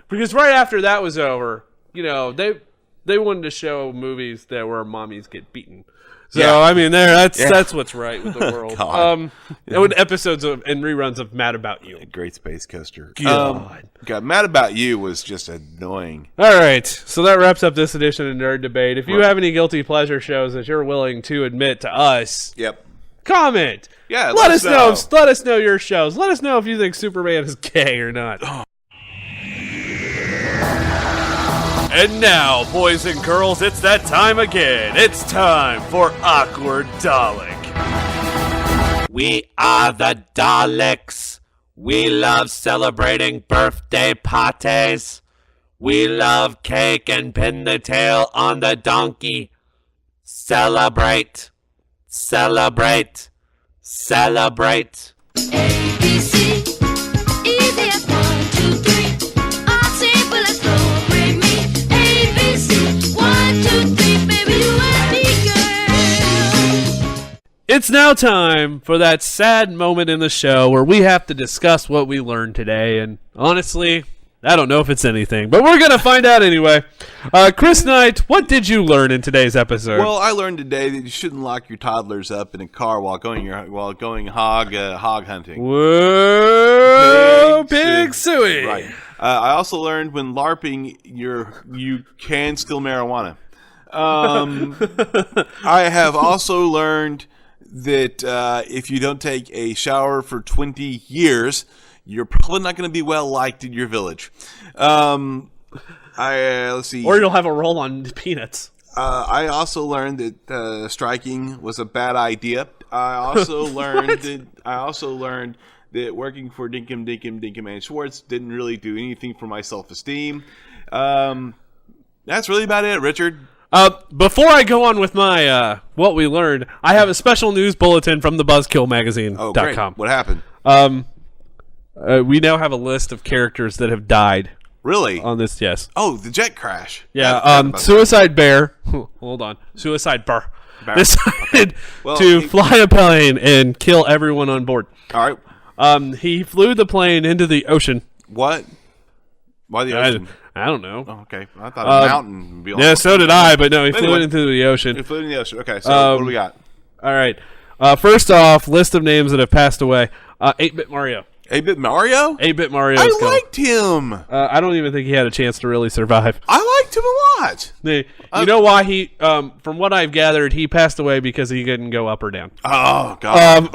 because right after that was over, they wanted to show movies that where mommies get beaten. So Yeah. I mean, that's what's right with the world. God. With episodes and reruns of Mad About You. Great Space Coaster. God. God, Mad About You was just annoying. All right, so that wraps up this edition of Nerd Debate. If you have any guilty pleasure shows that you're willing to admit to us, Yep. comment. Yeah, let us know. Let us know your shows. Let us know if you think Superman is gay or not. And now, boys and girls, it's that time again. It's time for Awkward Dalek. We are the Daleks. We love celebrating birthday parties. We love cake and pin the tail on the donkey. Celebrate. Celebrate. Celebrate. ABC, easy as 1, 2, 3. All simple as go, break me. ABC, 1, 2, 3, baby, you and me, girl. It's now time for that sad moment in the show where we have to discuss what we learned today, and honestly, I don't know if it's anything, but we're going to find out anyway. Chris Knight, what did you learn in today's episode? Well, I learned today that you shouldn't lock your toddlers up in a car while going hog hunting. Whoa, Pig Suey. Right. I also learned when LARPing, you can steal marijuana. I have also learned that if you don't take a shower for 20 years, you're probably not going to be well liked in your village. Let's see. Or you'll have a roll on peanuts. I also learned that striking was a bad idea. I also learned that working for Dinkum and Schwartz didn't really do anything for my self-esteem. That's really about it, Richard. Before I go on with my what we learned, I have a special news bulletin from the BuzzkillMagazine.com. Oh, great. What happened? We now have a list of characters that have died. Really? On this, yes. Oh, the jet crash. Yeah. Suicide Bear. Hold on. Suicide Bear. Decided to fly a plane and kill everyone on board. All right. He flew the plane into the ocean. What? Why the ocean? I don't know. Oh, okay. I thought a mountain would be Yeah, so did I, but no, he flew it into the ocean. He flew in the ocean. Okay, so what do we got? All right. First off, list of names that have passed away. 8-Bit Mario. 8-Bit Mario? 8-Bit Mario. I liked him. I don't even think he had a chance to really survive. I liked him a lot. You know why he? From what I've gathered, he passed away because he couldn't go up or down. Oh God.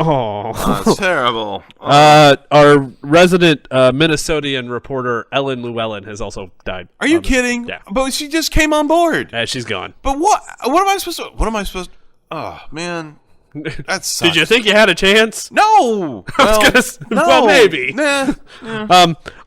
That's terrible. Our resident Minnesotian reporter Ellen Llewellyn has also died. Are you kidding? Yeah. But she just came on board. She's gone. But what? What am I supposed to? What am I supposed? Oh man. That sucks. Did you think you had a chance? No. Well, maybe. Nah.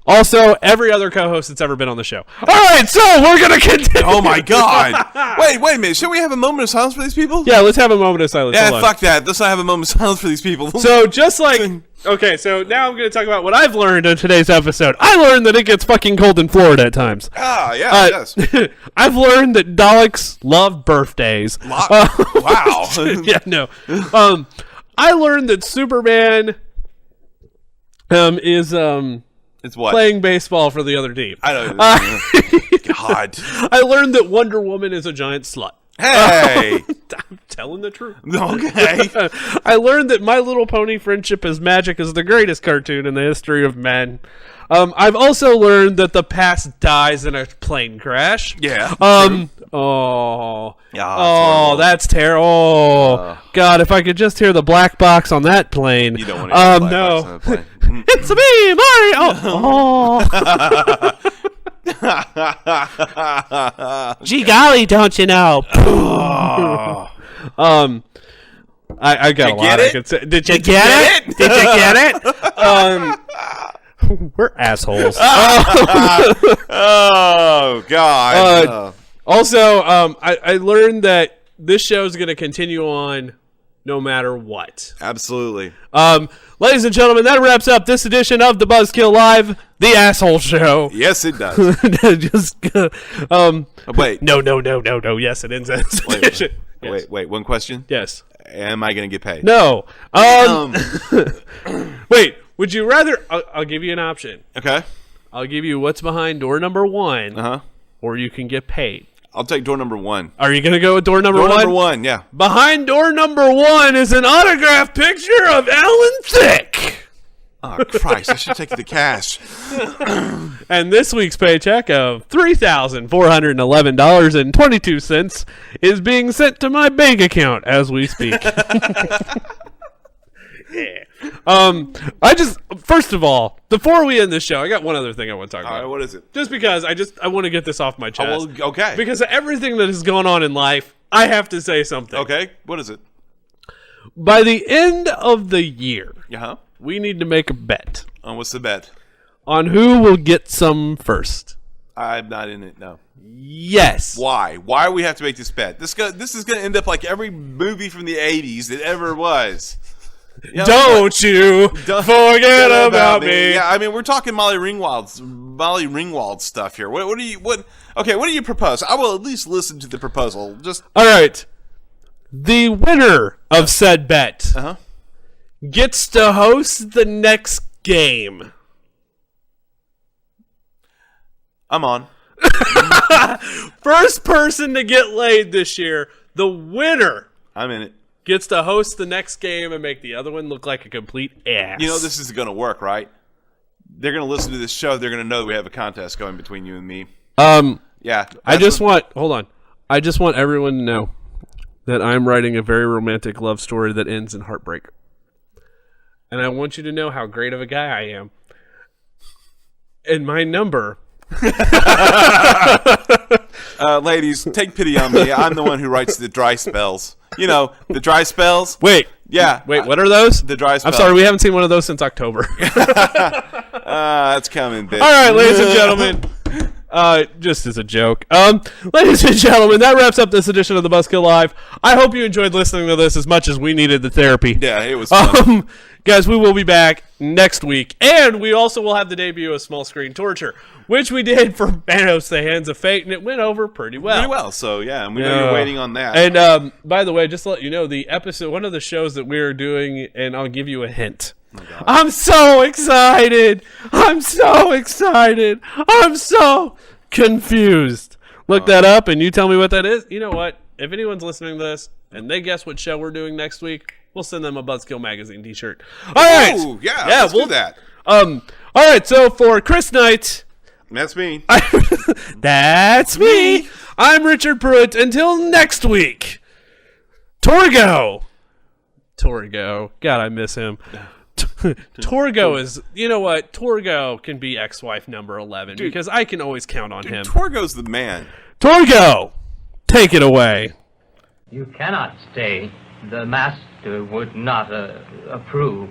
Also, every other co-host that's ever been on the show. All right, so we're gonna continue. Oh my God! Wait a minute. Should we have a moment of silence for these people? Yeah, let's have a moment of silence. Yeah, fuck that. Let's not have a moment of silence for these people. So just like, okay, so now I'm gonna talk about what I've learned in today's episode. I learned that it gets fucking cold in Florida at times. Ah, yeah, it does. I've learned that Daleks love birthdays. Wow. Yeah, no. I learned that Superman is it's what? Playing baseball for the other team. I don't. God. I learned that Wonder Woman is a giant slut. Hey! I'm telling the truth. Okay. I learned that My Little Pony Friendship is Magic is the greatest cartoon in the history of men. I've also learned that the past dies in a plane crash. Yeah. Oh, terrible. that's terrible. God, if I could just hear the black box on that plane. You don't want to hear the black no. box on the plane. It's me, Mario. Gee golly, don't you know? I got a lot. get I it? could say. Did you get it? Did you get it? We're assholes. Oh, God. Also, I learned that this show is going to continue on no matter what. Absolutely. Ladies and gentlemen, that wraps up this edition of the Buzzkill Live, the Asshole Show. Yes, it does. Just, Wait. No. Yes, it ends this edition. Yes. Wait. One question. Yes. Am I going to get paid? No. Wait. Would you rather? I'll give you an option. Okay. I'll give you what's behind door number 1, Uh-huh. or you can get paid. I'll take door number 1. Are you going to go with door number 1? Door number 1, yeah. Behind door number 1 is an autographed picture of Alan Thicke. Oh, Christ. I should take the cash. And this week's paycheck of $3,411.22 is being sent to my bank account as we speak. Yeah. First of all, before we end this show, I got one other thing I want to talk about. All right, what is it? Just because I want to get this off my chest. Oh, well, okay. Because of everything that is going on in life, I have to say something. Okay, what is it? By the end of the year, Uh-huh. we need to make a bet What's the bet? on who will get some first. I'm not in it, no. Yes. Why? Why do we have to make this bet? This is going to end up like every movie from the 80s that ever was. You know, Don't you forget about me. Yeah, I mean, we're talking Molly Ringwald stuff here. What do you propose? I will at least listen to the proposal. Just All right. The winner of said bet gets to host the next game. I'm on. First person to get laid this year, the winner I'm in it. gets to host the next game and make the other one look like a complete ass. You know this is going to work, right? They're going to listen to this show. They're going to know we have a contest going between you and me. Yeah. I just want everyone to know that I'm writing a very romantic love story that ends in heartbreak. And I want you to know how great of a guy I am. And my number... ladies, take pity on me. I'm the one who writes the dry spells. You know, the dry spells. Wait, Yeah. what are those? The dry spells. I'm sorry, we haven't seen one of those since October. That's coming, bitch. All right, ladies and gentlemen. Just as a joke. Ladies and gentlemen, that wraps up this edition of the Buzzkill Live. I hope you enjoyed listening to this as much as we needed the therapy. Yeah, it was fun. Guys, we will be back next week. And we also will have the debut of Small Screen Torture, which we did for Manos, the Hands of Fate, and it went over pretty well. Pretty well, so yeah, and we know you're waiting on that. And by the way, just to let you know, the episode, one of the shows that we're doing, and I'll give you a hint. Oh, I'm so excited. I'm so confused. Look that up and you tell me what that is. You know what? If anyone's listening to this and they guess what show we're doing next week, we'll send them a Buzzkill Magazine t-shirt. All right. Ooh, yeah, let's do that. All right, so for Chris Knight, That's me. that's me. I'm Richard Pruitt. Until next week, Torgo. God, I miss him. Torgo is, you know what? Torgo can be ex-wife number 11 because I can always count on him. Torgo's the man. Torgo, take it away. You cannot stay. The master would not approve.